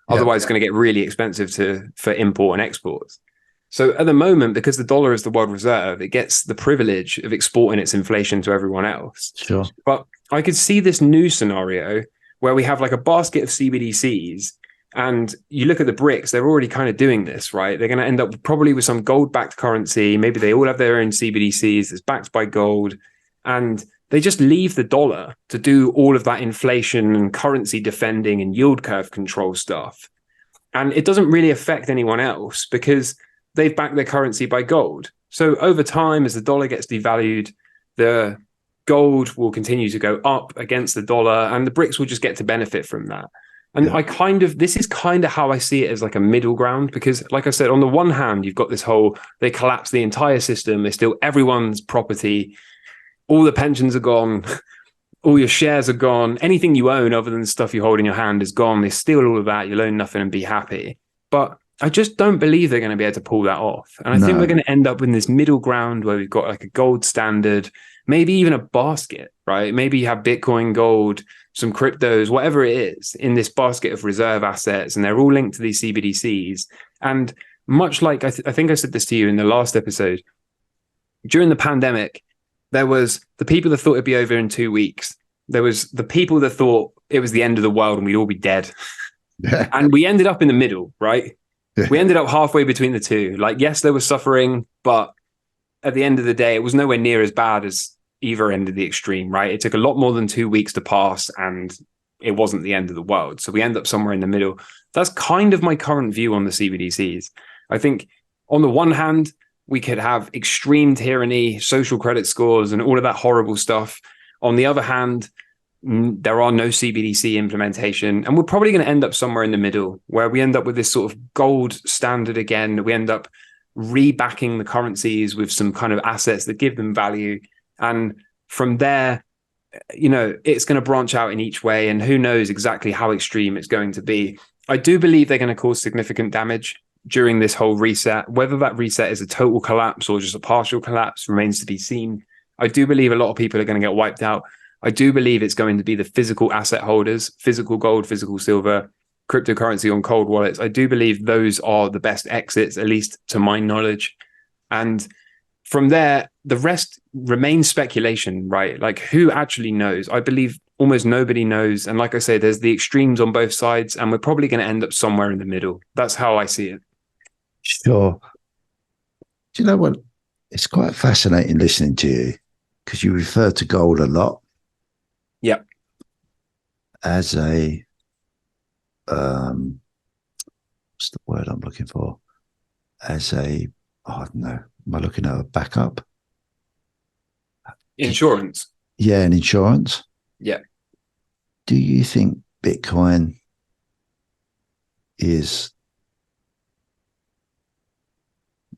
Otherwise, it's going to get really expensive for import and exports. So at the moment, because the dollar is the world reserve, it gets the privilege of exporting its inflation to everyone else. Sure. But I could see this new scenario where we have like a basket of CBDCs, and you look at the BRICS, they're already kind of doing this, right? They're going to end up probably with some gold-backed currency. Maybe they all have their own CBDCs that's backed by gold, and they just leave the dollar to do all of that inflation and currency defending and yield curve control stuff. And it doesn't really affect anyone else because they've backed their currency by gold. So over time, as the dollar gets devalued, the gold will continue to go up against the dollar, and the BRICS will just get to benefit from that. And this is kind of how I see it, as like a middle ground, because like I said, on the one hand, you've got this whole, they collapse the entire system. They steal everyone's property. All the pensions are gone. All your shares are gone. Anything you own other than the stuff you hold in your hand is gone. They steal all of that. You'll own nothing and be happy. But I just don't believe they're going to be able to pull that off. And I think we're going to end up in this middle ground where we've got like a gold standard, maybe even a basket, right? Maybe you have Bitcoin, gold, some cryptos, whatever it is, in this basket of reserve assets, and they're all linked to these CBDCs. And much like, I think I said this to you in the last episode, during the pandemic, there was the people that thought it'd be over in 2 weeks. There was the people that thought it was the end of the world and we'd all be dead. And we ended up in the middle, right? We ended up halfway between the two. Like, yes, there was suffering, but at the end of the day, it was nowhere near as bad as either end of the extreme, right? It took a lot more than 2 weeks to pass, and it wasn't the end of the world. So we end up somewhere in the middle. That's kind of my current view on the CBDCs. I think on the one hand, we could have extreme tyranny, social credit scores, and all of that horrible stuff. On the other hand, there are no CBDC implementation, and we're probably going to end up somewhere in the middle where we end up with this sort of gold standard again. We end up rebacking the currencies with some kind of assets that give them value. And from there, it's going to branch out in each way, and who knows exactly how extreme it's going to be. I do believe they're going to cause significant damage during this whole reset. Whether that reset is a total collapse or just a partial collapse remains to be seen. I do believe a lot of people are going to get wiped out. I do believe it's going to be the physical asset holders, physical gold, physical silver, cryptocurrency on cold wallets. I do believe those are the best exits, at least to my knowledge. And from there, the rest remains speculation, right? Like, who actually knows? I believe almost nobody knows. And like I say, there's the extremes on both sides, and we're probably going to end up somewhere in the middle. That's how I see it. Sure. Do you know what? It's quite fascinating listening to you, because you refer to gold a lot. Yeah. As a, what's the word I'm looking for? As a, I don't know, am I looking at a backup? Insurance. Yeah, and insurance. Yeah. Do you think Bitcoin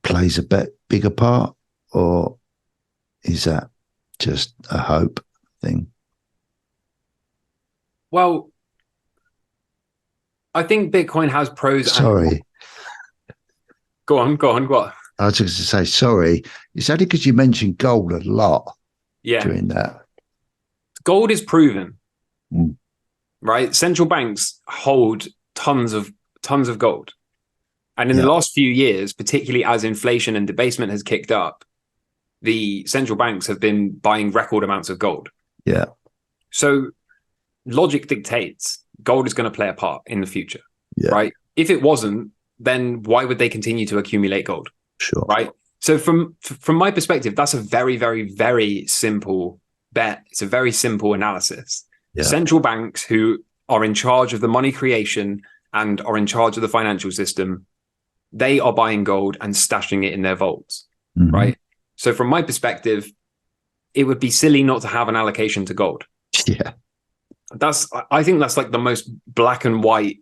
plays a bigger part, or is that just a hope thing? Well, I think Bitcoin has pros. Sorry. Go on. I was just going to say, sorry. It's only because you mentioned gold a lot during that. Gold is proven, right? Central banks hold tons of gold. And in the last few years, particularly as inflation and debasement has kicked up, the central banks have been buying record amounts of gold. Yeah. So logic dictates gold is going to play a part in the future, right? If it wasn't, then why would they continue to accumulate gold? Sure. Right. So from my perspective, that's a very, very, very simple bet. It's a very simple analysis. Yeah. Central banks who are in charge of the money creation and are in charge of the financial system, they are buying gold and stashing it in their vaults. Mm-hmm. Right. So from my perspective, it would be silly not to have an allocation to gold. Yeah. I think that's like the most black and white.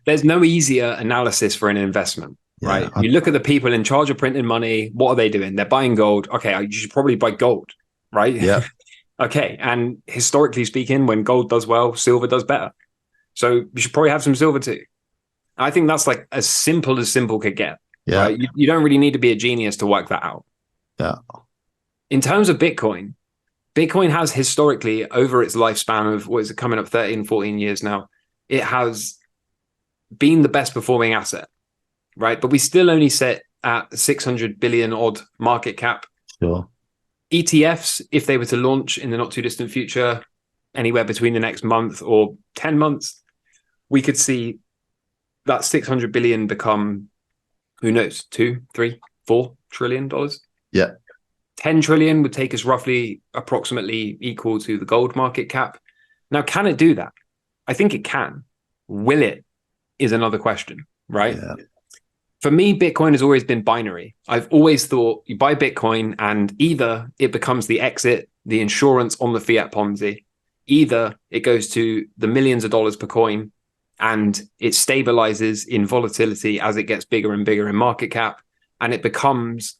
There's no easier analysis for an investment. Right. You look at the people in charge of printing money. What are they doing? They're buying gold. Okay. You should probably buy gold. Right. Yeah. Okay. And historically speaking, when gold does well, silver does better. So you should probably have some silver too. I think that's like as simple could get. Yeah. Right? You don't really need to be a genius to work that out. Yeah. In terms of Bitcoin has historically, over its lifespan of, what is it, coming up 13, 14 years now, it has been the best performing asset. Right. But we still only sit at 600 billion odd market cap. Sure. ETFs, if they were to launch in the not too distant future, anywhere between the next month or 10 months, we could see that 600 billion become, who knows, $2, $3, $4 trillion. Yeah. 10 trillion would take us roughly approximately equal to the gold market cap. Now, can it do that? I think it can. Will it is another question, right? Yeah. For me, Bitcoin has always been binary. I've always thought you buy Bitcoin and either it becomes the exit, the insurance on the fiat Ponzi, either it goes to the millions of dollars per coin and it stabilizes in volatility as it gets bigger and bigger in market cap, and it becomes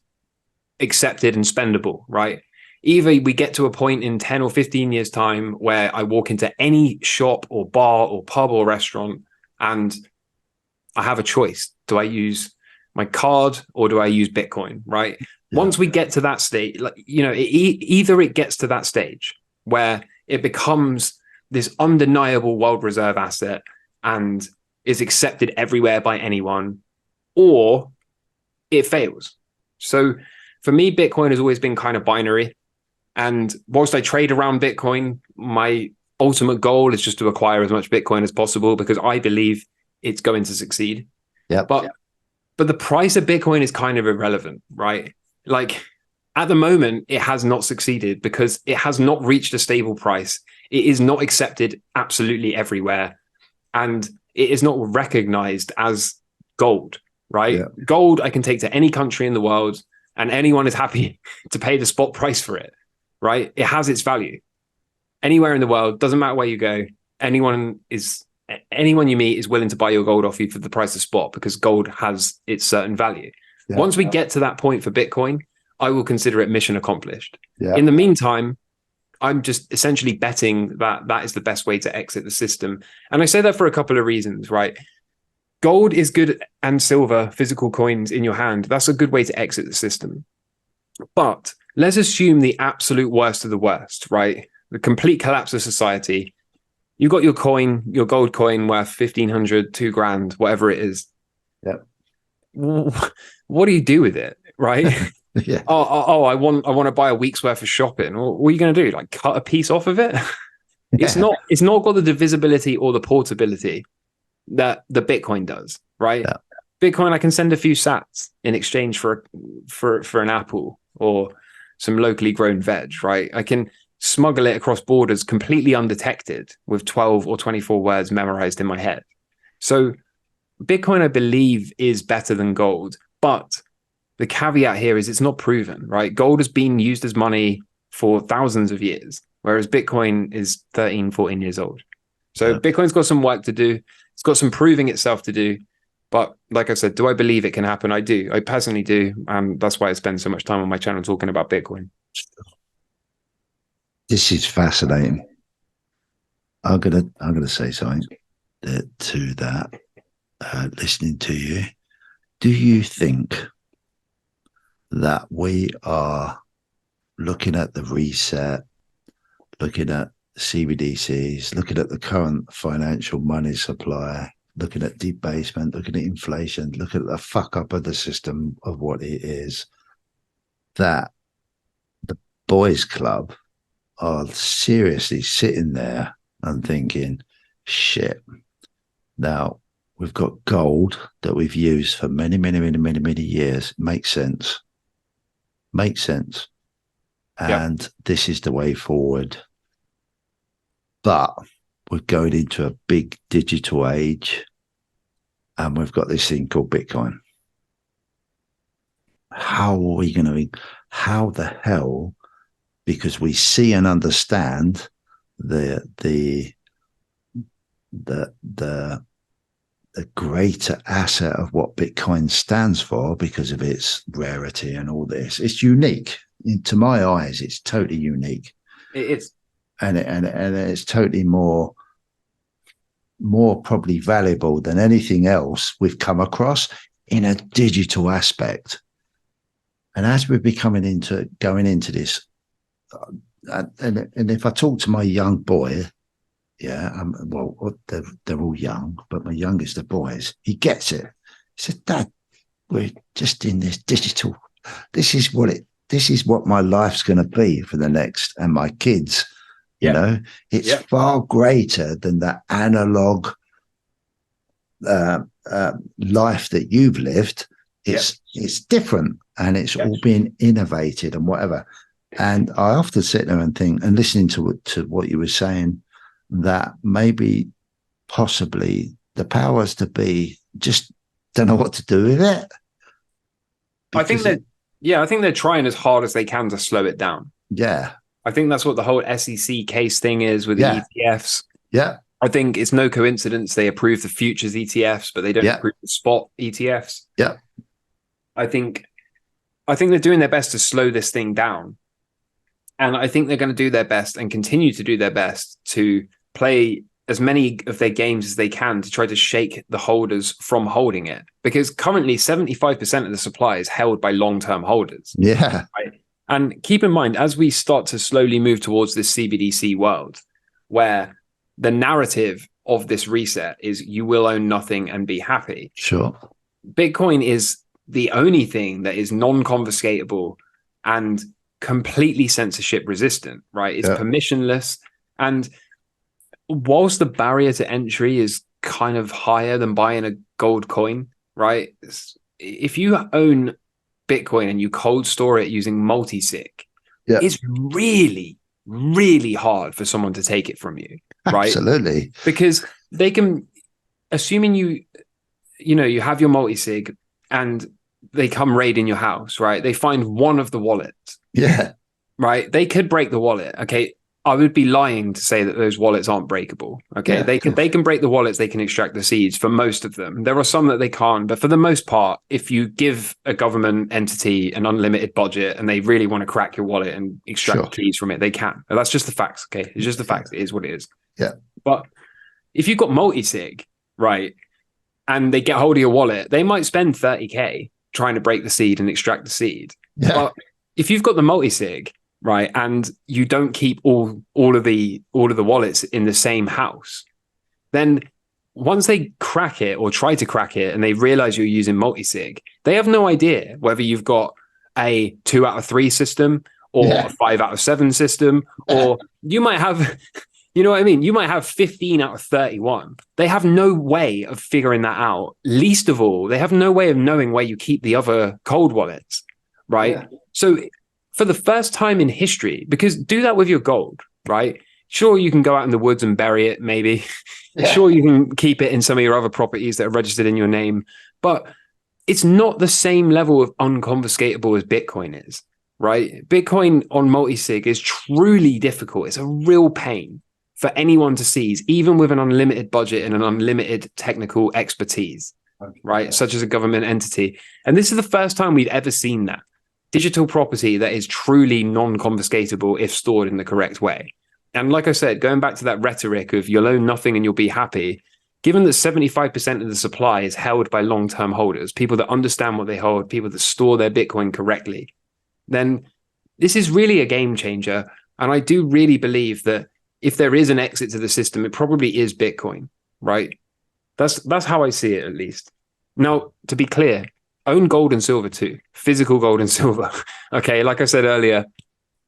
accepted and spendable, right? Either we get to a point in 10 or 15 years time where I walk into any shop or bar or pub or restaurant and I have a choice. Do I use my card or do I use Bitcoin, right? Yeah. Once we get to that stage, either it gets to that stage where it becomes this undeniable world reserve asset and is accepted everywhere by anyone, or it fails. So for me, Bitcoin has always been kind of binary. And whilst I trade around Bitcoin, my ultimate goal is just to acquire as much Bitcoin as possible because I believe it's going to succeed. Yeah. But the price of Bitcoin is kind of irrelevant, right? Like at the moment, it has not succeeded because it has not reached a stable price. It is not accepted absolutely everywhere. And it is not recognized as gold, right? Yeah. Gold, I can take to any country in the world and anyone is happy to pay the spot price for it, right? It has its value. Anywhere in the world, doesn't matter where you go, anyone you meet is willing to buy your gold off you for the price of spot because gold has its certain value. Yeah. Once we get to that point for Bitcoin, I will consider it mission accomplished. Yeah. In the meantime, I'm just essentially betting that that is the best way to exit the system. And I say that for a couple of reasons, right? Gold is good and silver, physical coins in your hand. That's a good way to exit the system. But let's assume the absolute worst of the worst, right? The complete collapse of society. You got your coin, your gold coin worth 1,500, $2,000, whatever it is. Yep. What do you do with it, right? Yeah. I want to buy a week's worth of shopping. What are you going to do? Like cut a piece off of it? It's not got the divisibility or the portability that the Bitcoin does, right? Yeah. Bitcoin, I can send a few sats in exchange for an apple or some locally grown veg, right? I can smuggle it across borders completely undetected with 12 or 24 words memorized in my head. So Bitcoin, I believe, is better than gold, but the caveat here is it's not proven, right? Gold has been used as money for thousands of years, whereas Bitcoin is 13, 14 years old. So Bitcoin's got some work to do. It's got some proving itself to do. But like I said, do I believe it can happen? I do. I personally do. And that's why I spend so much time on my channel talking about Bitcoin. This is fascinating. I'm gonna say something to that. Listening to you, do you think that we are looking at the reset, looking at CBDCs, looking at the current financial money supply, looking at debasement, looking at inflation, looking at the fuck up of the system of what it is, that the boys club are seriously sitting there and thinking, shit, now we've got gold that we've used for many, many, many, many, many years. Makes sense. Makes sense. And this is the way forward. But we're going into a big digital age, and we've got this thing called Bitcoin. How are we going to, how the hell, because we see and understand the greater asset of what Bitcoin stands for because of its rarity and all this. It's unique. To my eyes, it's totally unique. It is. And it's totally more probably valuable than anything else we've come across in a digital aspect. And as we're going into this, and if I talk to my young boy, well, they're all young, but my youngest of boys, he gets it. He said, Dad, we're just in this digital. This is what my life's going to be for the next, and my kids. You know, it's far greater than the analog life that you've lived. It's different, and it's all being innovated and whatever. And I often sit there and think, and listening to what you were saying, that maybe possibly the powers to be just don't know what to do with it. I think they're trying as hard as they can to slow it down. Yeah. I think that's what the whole SEC case thing is with the ETFs. Yeah. I think it's no coincidence they approve the futures ETFs, but they don't approve the spot ETFs. Yeah. I think they're doing their best to slow this thing down. And I think they're going to do their best and continue to do their best to play as many of their games as they can to try to shake the holders from holding it. Because currently 75% of the supply is held by long-term holders. Yeah. Right? And keep in mind, as we start to slowly move towards this CBDC world, where the narrative of this reset is you will own nothing and be happy. Sure. Bitcoin is the only thing that is non-confiscatable and completely censorship resistant, right? It's permissionless. And whilst the barrier to entry is kind of higher than buying a gold coin, right? If you own Bitcoin and you cold store it using multi-sig, it's really, really hard for someone to take it from you, right? Absolutely. Because they can, assuming you have your multi-sig and they come raiding your house, right? They find one of the wallets. Yeah. Right. They could break the wallet. Okay. I would be lying to say that those wallets aren't breakable. Okay. Yeah, they can break the wallets. They can extract the seeds for most of them. There are some that they can't, but for the most part, if you give a government entity an unlimited budget and they really want to crack your wallet and extract the keys from it, they can. And that's just the facts. Okay. It's just the facts. It is what it is. Yeah. But if you've got multi-sig, right, and they get hold of your wallet, they might spend 30K trying to break the seed and extract the seed. Yeah. But if you've got the multi-sig, right, and you don't keep all of the wallets in the same house, then once they crack it or try to crack it and they realize you're using multi-sig, they have no idea whether you've got a 2 out of 3 system or a 5 out of 7 system, or you might have, you know what I mean? You might have 15 out of 31. They have no way of figuring that out. Least of all, they have no way of knowing where you keep the other cold wallets, right? Yeah. So for the first time in history, because do that with your gold, right? Sure, you can go out in the woods and bury it, maybe. Yeah. Sure, you can keep it in some of your other properties that are registered in your name, but it's not the same level of unconfiscatable as Bitcoin is, right? Bitcoin on multi-sig is truly difficult. It's a real pain for anyone to seize, even with an unlimited budget and an unlimited technical expertise, right? Such as a government entity. And this is the first time we've ever seen that. Digital property that is truly non-confiscatable if stored in the correct way. And like I said, going back to that rhetoric of you'll own nothing and you'll be happy, given that 75% of the supply is held by long-term holders, people that understand what they hold, people that store their Bitcoin correctly, then this is really a game changer. And I do really believe that if there is an exit to the system, it probably is Bitcoin, right? That's how I see it, at least. Now, to be clear, own gold and silver too, physical gold and silver. Okay, like I said earlier,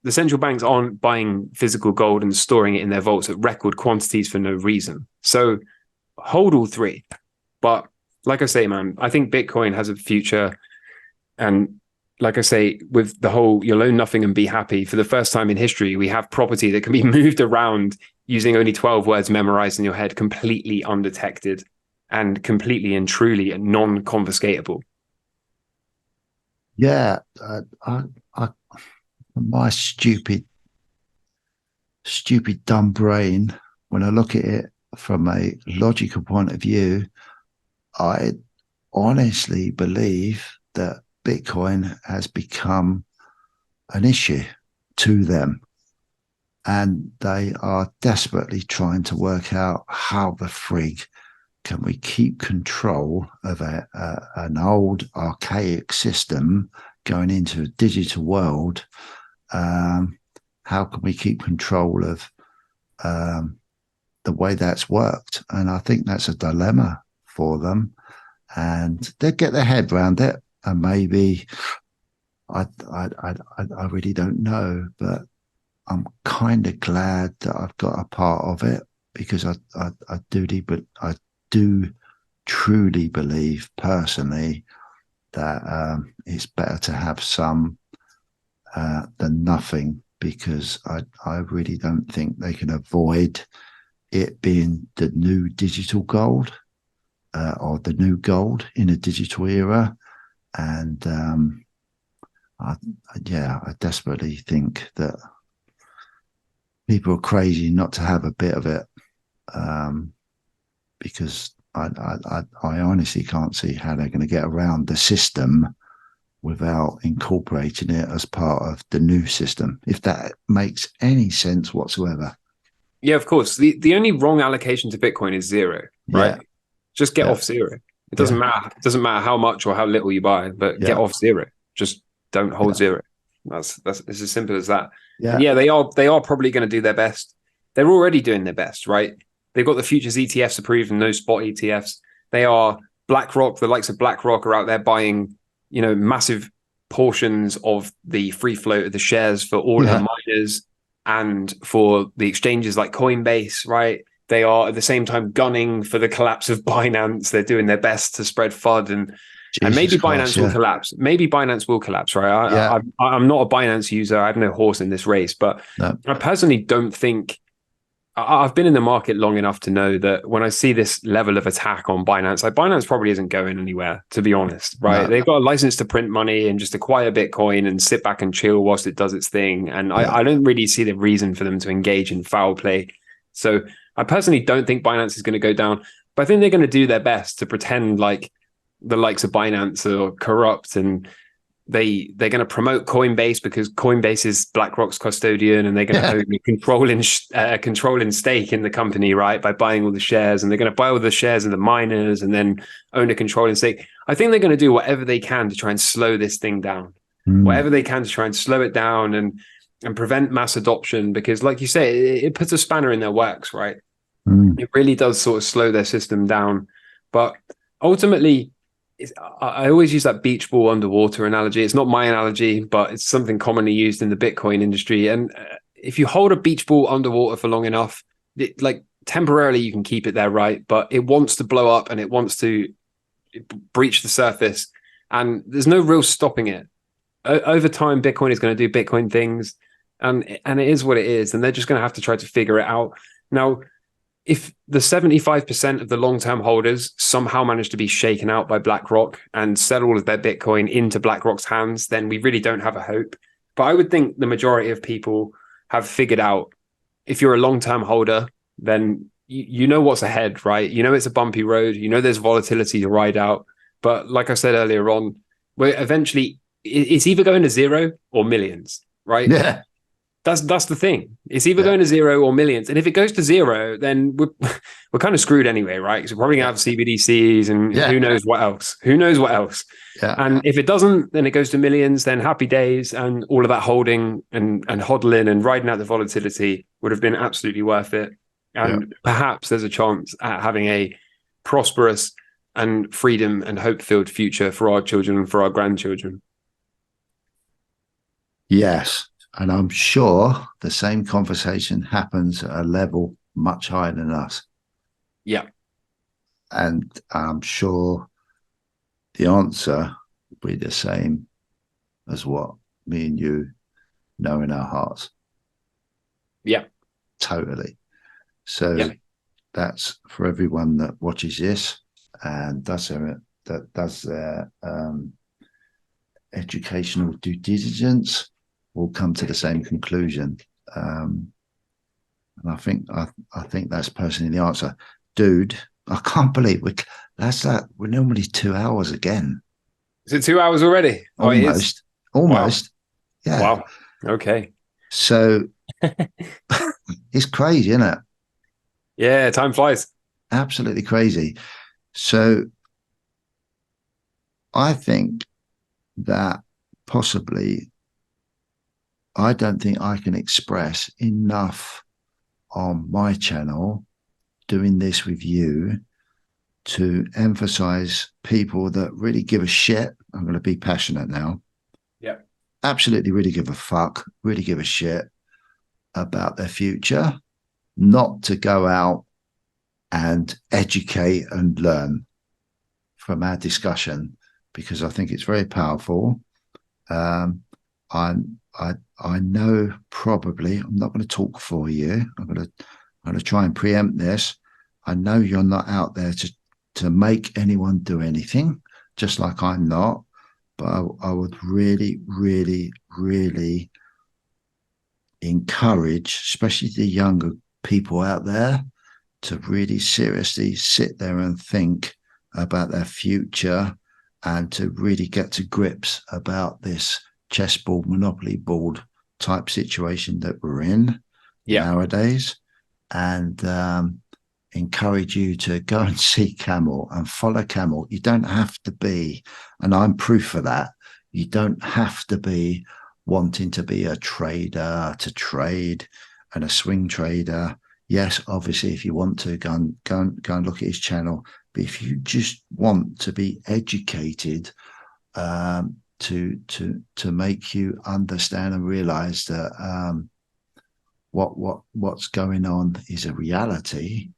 the central banks aren't buying physical gold and storing it in their vaults at record quantities for no reason. So hold all three. But like I say, man, I think Bitcoin has a future. And like I say, with the whole you'll own nothing and be happy, for the first time in history, we have property that can be moved around using only 12 words memorized in your head, completely undetected and completely and truly non-confiscatable. Yeah, my stupid dumb brain, when I look at it from a logical point of view, I honestly believe that Bitcoin has become an issue to them, and they are desperately trying to work out how the frig can we keep control of an old archaic system going into a digital world. How can we keep control of the way that's worked? And I think that's a dilemma for them, and they'll get their head around it. And maybe I really don't know, but I'm kind of glad that I've got a part of it, because I do truly believe personally that it's better to have some than nothing, because I really don't think they can avoid it being the new digital gold or the new gold in a digital era. And I desperately think that people are crazy not to have a bit of it, because I honestly can't see how they're going to get around the system without incorporating it as part of the new system, if that makes any sense whatsoever. Yeah, of course. The only wrong allocation to Bitcoin is zero, right? Yeah. Just get off zero. It doesn't matter. It doesn't matter how much or how little you buy, but get off zero. Just don't hold zero. That's it's as simple as that. Yeah, and they are probably going to do their best. They're already doing their best, right? They've got the futures ETFs approved and no spot ETFs. They are BlackRock. The likes of BlackRock are out there buying, massive portions of the free float of the shares for all of the miners and for the exchanges like Coinbase, right? They are at the same time gunning for the collapse of Binance. They're doing their best to spread FUD, and maybe Binance will collapse. Maybe Binance will collapse, right? I'm not a Binance user. I have no horse in this race, but I personally don't think. I've been in the market long enough to know that when I see this level of attack on Binance, Binance probably isn't going anywhere, to be honest, right? They've got a license to print money and just acquire Bitcoin and sit back and chill whilst it does its thing. And I don't really see the reason for them to engage in foul play. So I personally don't think Binance is going to go down, but I think they're going to do their best to pretend like the likes of Binance are corrupt, and they're going to promote Coinbase because Coinbase is BlackRock's custodian, and they're going to own a controlling stake in the company, right, by buying all the shares, and they're going to buy all the shares of the miners and then own a controlling stake. I think they're going to do whatever they can to try and slow this thing down, whatever they can to try and slow it down and prevent mass adoption, because like you say, it puts a spanner in their works, right? It really does sort of slow their system down. But ultimately, I always use that beach ball underwater analogy. It's not my analogy, but it's something commonly used in the Bitcoin industry. And if you hold a beach ball underwater for long enough, temporarily you can keep it there, right? But it wants to blow up and it wants to breach the surface, and there's no real stopping it. over time, Bitcoin is going to do Bitcoin things, and it is what it is, and they're just going to have to try to figure it out. Now, if the 75% of the long-term holders somehow manage to be shaken out by BlackRock and sell all of their Bitcoin into BlackRock's hands, then we really don't have a hope. But I would think the majority of people have figured out, if you're a long-term holder, then you know what's ahead, right? You know it's a bumpy road. You know there's volatility to ride out. But like I said earlier on, we're eventually, it's either going to zero or millions, right? Yeah. That's the thing. It's either going to zero or millions. And if it goes to zero, then we're kind of screwed anyway, right? So we're probably going to have CBDCs and who knows what else. Who knows what else? Yeah. And if it doesn't, then it goes to millions, then happy days, and all of that holding and hodling and riding out the volatility would have been absolutely worth it. And perhaps there's a chance at having a prosperous and freedom and hope-filled future for our children and for our grandchildren. Yes. And I'm sure the same conversation happens at a level much higher than us. Yeah. And I'm sure the answer will be the same as what me and you know in our hearts. Yeah. Totally. So that's for everyone that watches this and does their educational due diligence, will come to the same conclusion. And I think that's personally the answer. Dude, I can't believe we're normally 2 hours again. Is it 2 hours already? Almost. Almost. Wow. Yeah. Wow. Okay. So it's crazy, isn't it? Yeah, time flies. Absolutely crazy. So I think that possibly, I don't think I can express enough on my channel doing this with you to emphasize people that really give a shit. I'm going to be passionate now. Yeah. Absolutely really give a fuck, really give a shit about their future, not to go out and educate and learn from our discussion, because I think it's very powerful. I know probably, I'm not going to talk for you. I'm going to try and preempt this. I know you're not out there to make anyone do anything, just like I'm not. But I would really, really, really encourage, especially the younger people out there, to really seriously sit there and think about their future and to really get to grips about this chessboard, monopoly board type situation that we're in nowadays, and encourage you to go and see Camel and follow Camel. You don't have to be, and I'm proof of that, you don't have to be wanting to be a trader to trade and a swing trader. Yes, obviously, if you want to, go and look at his channel. But if you just want to be educated, to make you understand and realize that what's going on is a reality,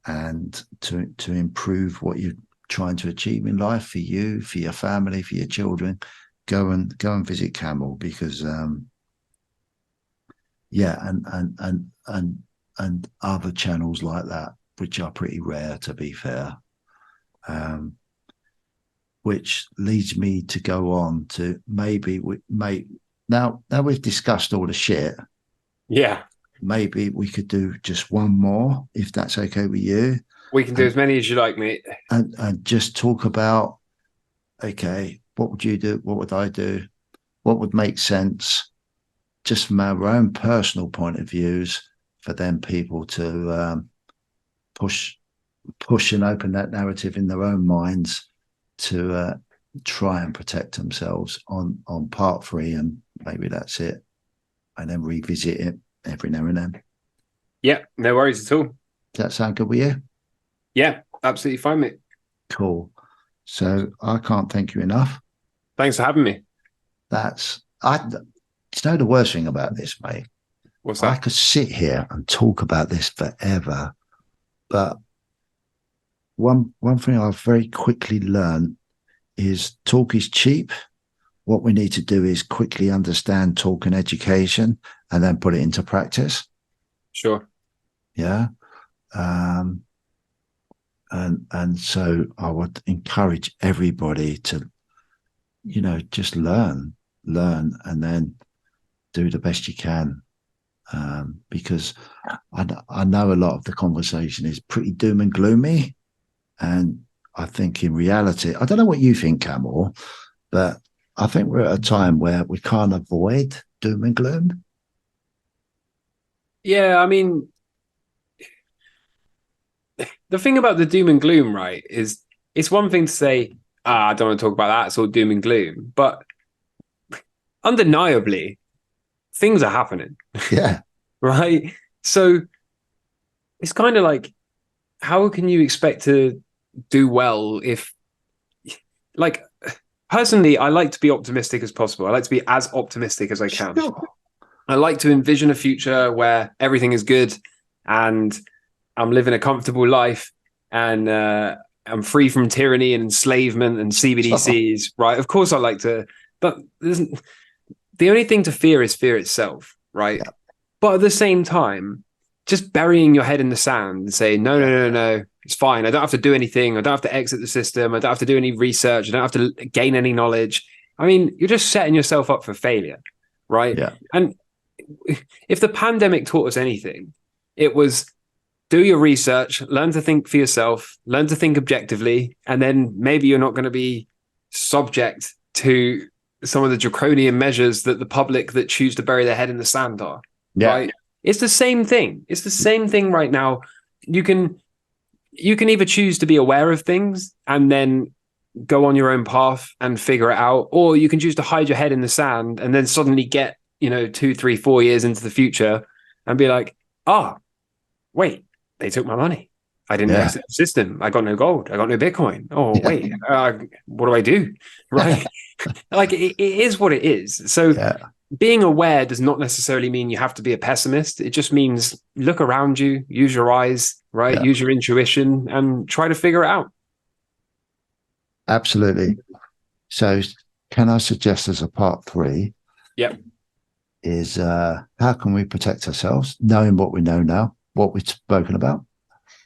and to improve what you're trying to achieve in life for you, for your family, for your children, go and visit Camel, because and other channels like that, which are pretty rare, to be fair. Which leads me to go on to maybe now we've discussed all the shit. Yeah. Maybe we could do just one more, if that's okay with you. We can do as many as you like, mate. And just talk about, okay, what would you do? What would I do? What would make sense, just from our own personal point of views, for them people to push and open that narrative in their own minds, to try and protect themselves on part 3, and maybe that's it, and then revisit it every now and then. Yeah, no worries at all. Does that sound good with you? Yeah, absolutely fine, mate. Cool. So I can't thank you enough. Thanks for having me. You know the worst thing about this, mate? What's that? I could sit here and talk about this forever, but one thing I've very quickly learned is talk is cheap, what we need to do is quickly understand, talk, and education, and then put it into practice. Sure. Yeah. And so I would encourage everybody to, just learn, and then do the best you can. Because I know a lot of the conversation is pretty doom and gloomy. And I think in reality, I don't know what you think, Camel, but I think we're at a time where we can't avoid doom and gloom. Yeah, I mean, the thing about the doom and gloom, right, is it's one thing to say, I don't want to talk about that, it's all doom and gloom. But undeniably, things are happening. Yeah. Right? So it's kind of like, how can you expect to do well if, like, personally, I like to be optimistic as possible. I like to be as optimistic as I can. Sure. I like to envision a future where everything is good and I'm living a comfortable life and I'm free from tyranny and enslavement and CBDCs, right? Of course I like to, but the only thing to fear is fear itself, right? Yeah. But at the same time, just burying your head in the sand and saying, no, it's fine. I don't have to do anything. I don't have to exit the system. I don't have to do any research. I don't have to gain any knowledge. I mean, you're just setting yourself up for failure, right? Yeah. And if the pandemic taught us anything, it was do your research, learn to think for yourself, learn to think objectively, and then maybe you're not going to be subject to some of the draconian measures that the public that choose to bury their head in the sand are. Yeah. Right? It's the same thing. It's the same thing right now. You can either choose to be aware of things and then go on your own path and figure it out, or you can choose to hide your head in the sand and then suddenly get, 2, 3, 4 years into the future and be like, wait, they took my money. I didn't exit the system. I got no gold. I got no Bitcoin. Oh, wait, what do I do? Right? Like it is what it is. So being aware does not necessarily mean you have to be a pessimist. It just means look around you, use your eyes, right? Use your intuition and try to figure it out. Absolutely. So can I suggest as a part 3? Yep. Is how can we protect ourselves, knowing what we know now, what we've spoken about?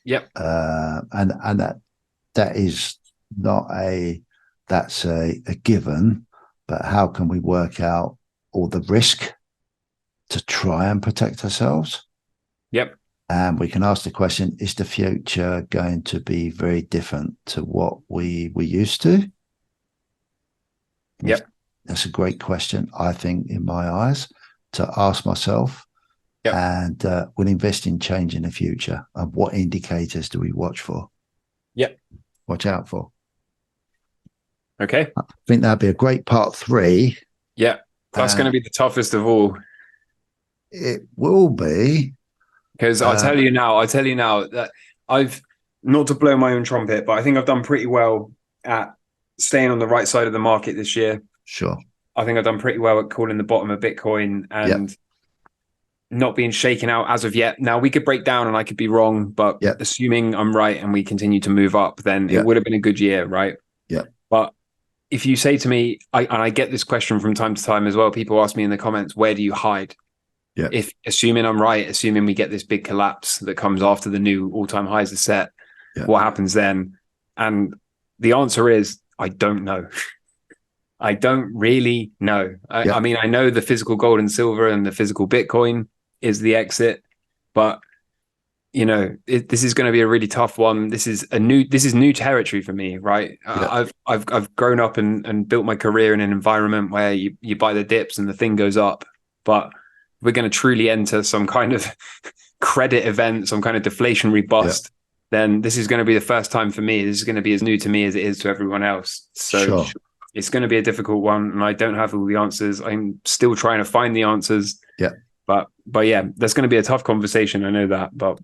Yep. And that is not that's a given, but how can we work out all the risk to try and protect ourselves? Yep. And we can ask the question, is the future going to be very different to what we used to? Yep. That's a great question, I think, in my eyes, to ask myself. Yep. And we'll invest in change in the future. And what indicators do we watch for? Yep. Watch out for. Okay. I think that'd be a great part 3. Yeah. That's going to be the toughest of all. It will be. Because I'll tell you now that I've, not to blow my own trumpet, but I think I've done pretty well at staying on the right side of the market this year. Sure. I think I've done pretty well at calling the bottom of Bitcoin and not being shaken out as of yet. Now, we could break down and I could be wrong, but assuming I'm right and we continue to move up, then it would have been a good year, right? Yeah. But if you say to me, and I get this question from time to time as well, people ask me in the comments, where do you hide? Yeah. If assuming I'm right, assuming we get this big collapse that comes after the new all-time highs are set, what happens then? And the answer is, I don't know. I don't really know. I mean, I know the physical gold and silver and the physical Bitcoin is the exit, but this is going to be a really tough one. This is new territory for me, right? Yeah. I've grown up and built my career in an environment where you buy the dips and the thing goes up, but we're going to truly enter some kind of credit event, some kind of deflationary bust, then this is going to be the first time for me. This is going to be as new to me as it is to everyone else. So it's going to be a difficult one, and I don't have all the answers. I'm still trying to find the answers. Yeah. But yeah, that's going to be a tough conversation. I know that, but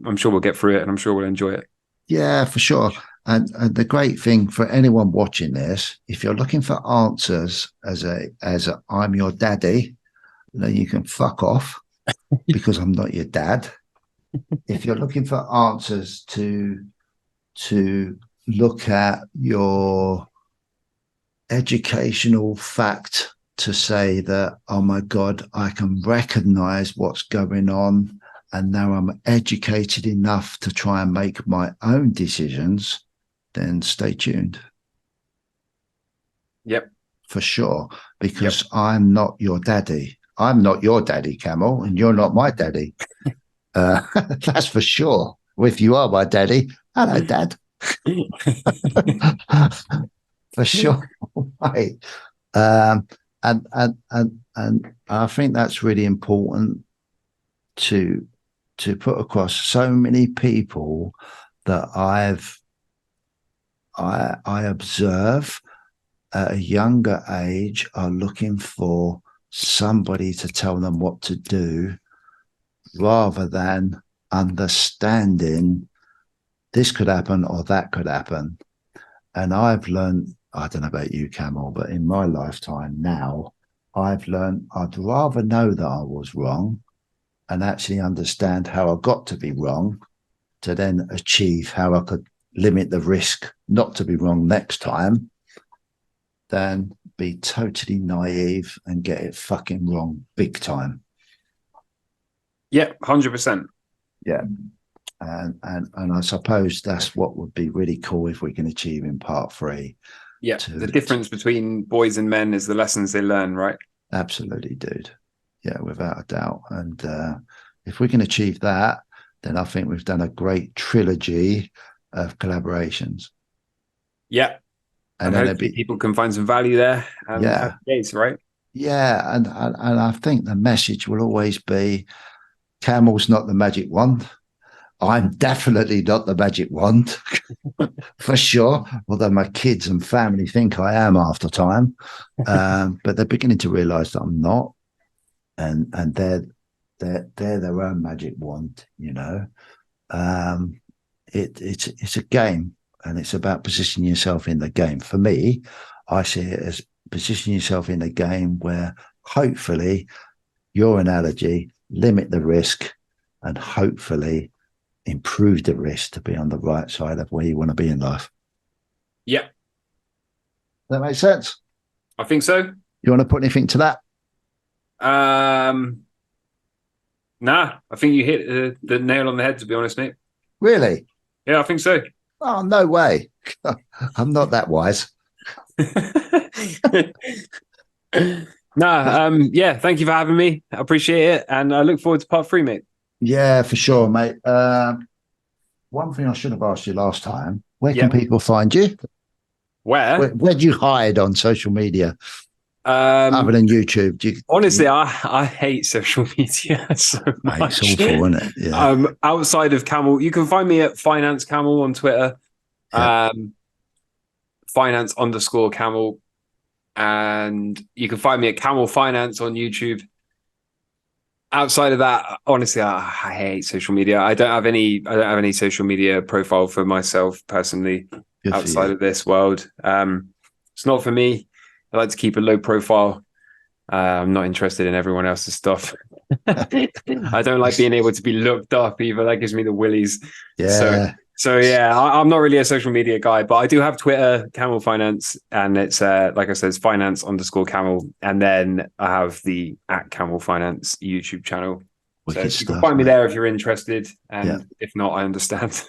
I'm sure we'll get through it, and I'm sure we'll enjoy it. Yeah, for sure. And the great thing for anyone watching this, if you're looking for answers as a I'm your daddy, then you can fuck off because I'm not your dad. If you're looking for answers to look at your educational fact to say that, oh my God, I can recognize what's going on. And now I'm educated enough to try and make my own decisions, then stay tuned. Yep. For sure. Because I'm not your daddy. I'm not your daddy, Camel, and you're not my daddy. That's for sure. If you are my daddy, hello, Dad. For sure. Right. And I think that's really important to put across. So many people that I observe at a younger age are looking for somebody to tell them what to do, rather than understanding this could happen or that could happen. And I've learned, I don't know about you, Camel, but in my lifetime now, I've learned I'd rather know that I was wrong and actually understand how I got to be wrong, to then achieve how I could limit the risk not to be wrong next time, than be totally naive and get it fucking wrong big time. Yeah, 100%. Yeah. And I suppose that's what would be really cool if we can achieve in part 3. Yeah, the difference between boys and men is the lessons they learn, right? Absolutely, dude. Yeah, without a doubt. And if we can achieve that, then I think we've done a great trilogy of collaborations. Yeah. And hopefully people can find some value there. And yeah. Case, right? Yeah. And I think the message will always be, Camel's not the magic wand. I'm definitely not the magic wand, for sure. Although my kids and family think I am after time, but they're beginning to realise that I'm not, and they're their own magic wand. You know, it's a game, and it's about positioning yourself in the game. For me, I see it as positioning yourself in a game where, hopefully, your analogy, limit the risk, and hopefully improve the risk to be on the right side of where you want to be in life. Yeah. That makes sense? I think so. You want to put anything to that? Nah, I think you hit the nail on the head, to be honest, mate. Really? Yeah, I think so. Oh, no way. I'm not that wise. Yeah, thank you for having me. I appreciate it. And I look forward to part 3, mate. Yeah, for sure, mate. One thing I should have asked you last time, where can people find you? Where do you hide on social media? Other than YouTube? Honestly, I hate social media so much. It's awful, isn't it? Yeah. Outside of Camel, you can find me at Finance Camel on Twitter. Yeah. Finance_Camel. And you can find me at Camel Finance on YouTube. Outside of that, honestly, I hate social media. I don't have any social media profile for myself personally. Good outside of this world. It's not for me. I like to keep a low profile. I'm not interested in everyone else's stuff. I don't like being able to be looked up either. That gives me the willies. Yeah. So yeah, I'm not really a social media guy, but I do have Twitter, Camel Finance, and it's like I said, it's Finance_Camel, and then I have the @Camel Finance YouTube channel. Wicked so you can find me there if you're interested, and if not, I understand.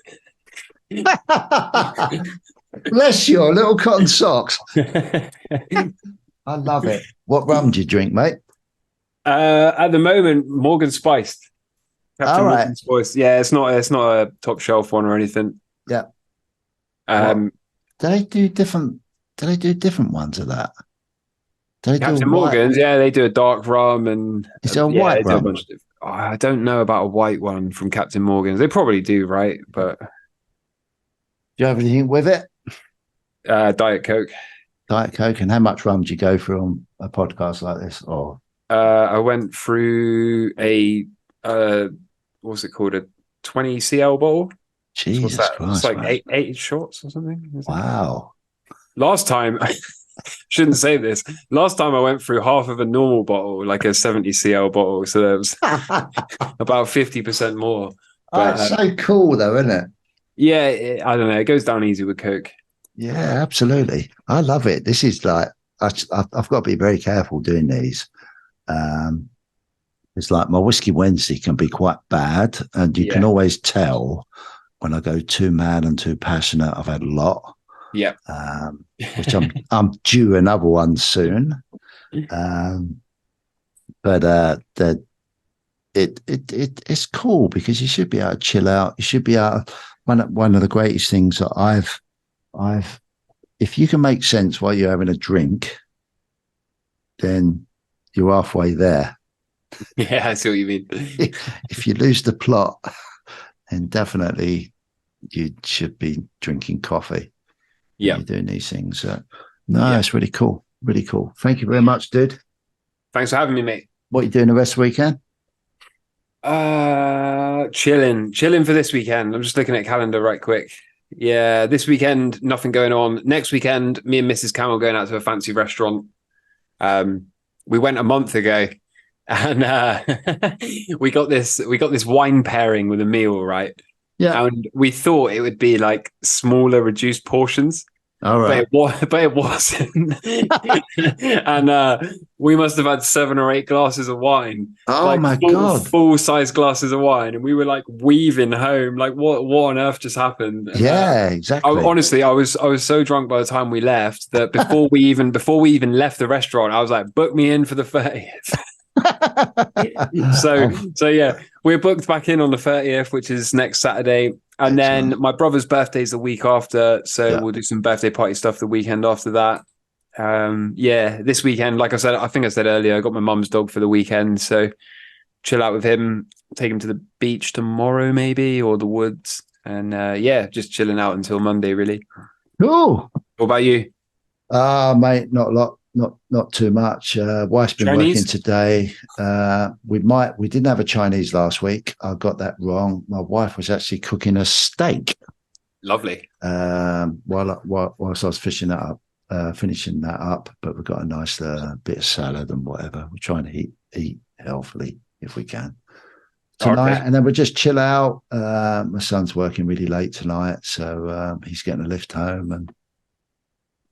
Bless your little cotton socks. I love it. What rum do you drink, mate? At the moment, Morgan Spiced. Captain Morgan's voice. Yeah, it's not a top shelf one or anything. Yeah. Do they do different ones of that? Captain Morgan's, yeah, they do a dark rum and is there a white rum? I don't know about a white one from Captain Morgan's. They probably do, right? But do you have anything with it? Diet Coke. Diet Coke. And how much rum do you go through on a podcast like this? Or I went through a what's it called? A 20 cl bottle. Jesus Christ! It's like eight shots or something. Wow. Last time, shouldn't say this. Last time I went through half of a normal bottle, like a 70 cl bottle. So that was about 50% more. But, it's so cool though, isn't it? Yeah, I don't know. It goes down easy with Coke. Yeah, absolutely. I love it. This is like, I've got to be very careful doing these. It's like my Whiskey Wednesday can be quite bad, and you can always tell when I go too mad and too passionate. I've had a lot, which I'm due another one soon. But it's cool because you should be able to chill out. You should be able. One of the greatest things that I've if you can make sense while you're having a drink, then you're halfway there. Yeah, I see what you mean. If you lose the plot, then definitely you should be drinking coffee. Yeah, you're doing these things. It's really cool. Really cool. Thank you very much, dude. Thanks for having me, mate. What are you doing the rest of the weekend? Chilling for this weekend. I'm just looking at calendar right quick. Yeah, this weekend, nothing going on. Next weekend, me and Mrs. Camel going out to a fancy restaurant. We went a month ago, and we got this wine pairing with a meal, right? Yeah. And we thought it would be like smaller, reduced portions. All right. But it wasn't. And we must have had 7 or 8 glasses of wine. Oh, my God. Full-size glasses of wine. And we were like weaving home. Like, what on earth just happened? And, exactly. Honestly, I was so drunk by the time we left that before we even left the restaurant, I was like, book me in for the 30th. so yeah, we're booked back in on the 30th, which is next Saturday. And then my brother's birthday is the week after, so we'll do some birthday party stuff the weekend after that. This weekend, like I said, I think I said earlier, I got my mum's dog for the weekend, so chill out with him, take him to the beach tomorrow maybe, or the woods, and just chilling out until Monday really. Cool. What about you? Mate, not a lot. Not too much. Wife's been Chinese? working today. We didn't have a Chinese last week. I got that wrong. My wife was actually cooking a steak. Lovely. Whilst I was finishing that up, but we've got a nice bit of salad and whatever. We're trying to eat healthily if we can tonight, and then we'll just chill out. My son's working really late tonight, so he's getting a lift home, and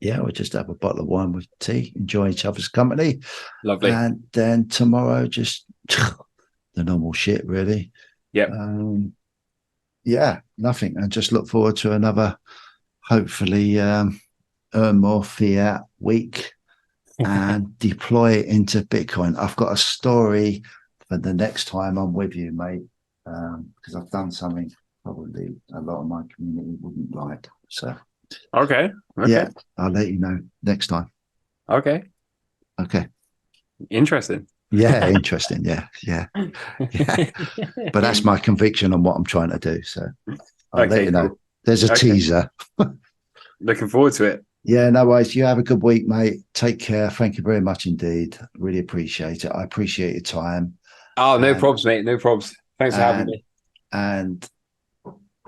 we'll just have a bottle of wine with tea, enjoy each other's company. Lovely. And then tomorrow, just the normal shit, really. Yeah. Nothing. And just look forward to another, hopefully, earn more fiat week and deploy it into Bitcoin. I've got a story for the next time I'm with you, mate, because I've done something probably a lot of my community wouldn't like. So. Okay. Yeah, I'll let you know next time. Okay. Interesting. Yeah, interesting. Yeah. But that's my conviction on what I'm trying to do. So I'll let you know. Cool. There's a teaser. Looking forward to it. Yeah, no worries. You have a good week, mate. Take care. Thank you very much indeed. Really appreciate it. I appreciate your time. Oh, no probs, mate. No probs. Thanks for having me. And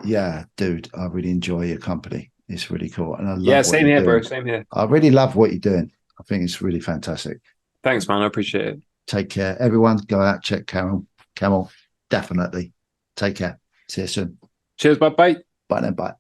yeah, dude, I really enjoy your company. It's really cool. And I love same here, bro. Same here. I really love what you're doing. I think it's really fantastic. Thanks, man. I appreciate it. Take care. Everyone, go out, check Camel. Definitely. Take care. See you soon. Cheers. Bye. Bye then. Bye.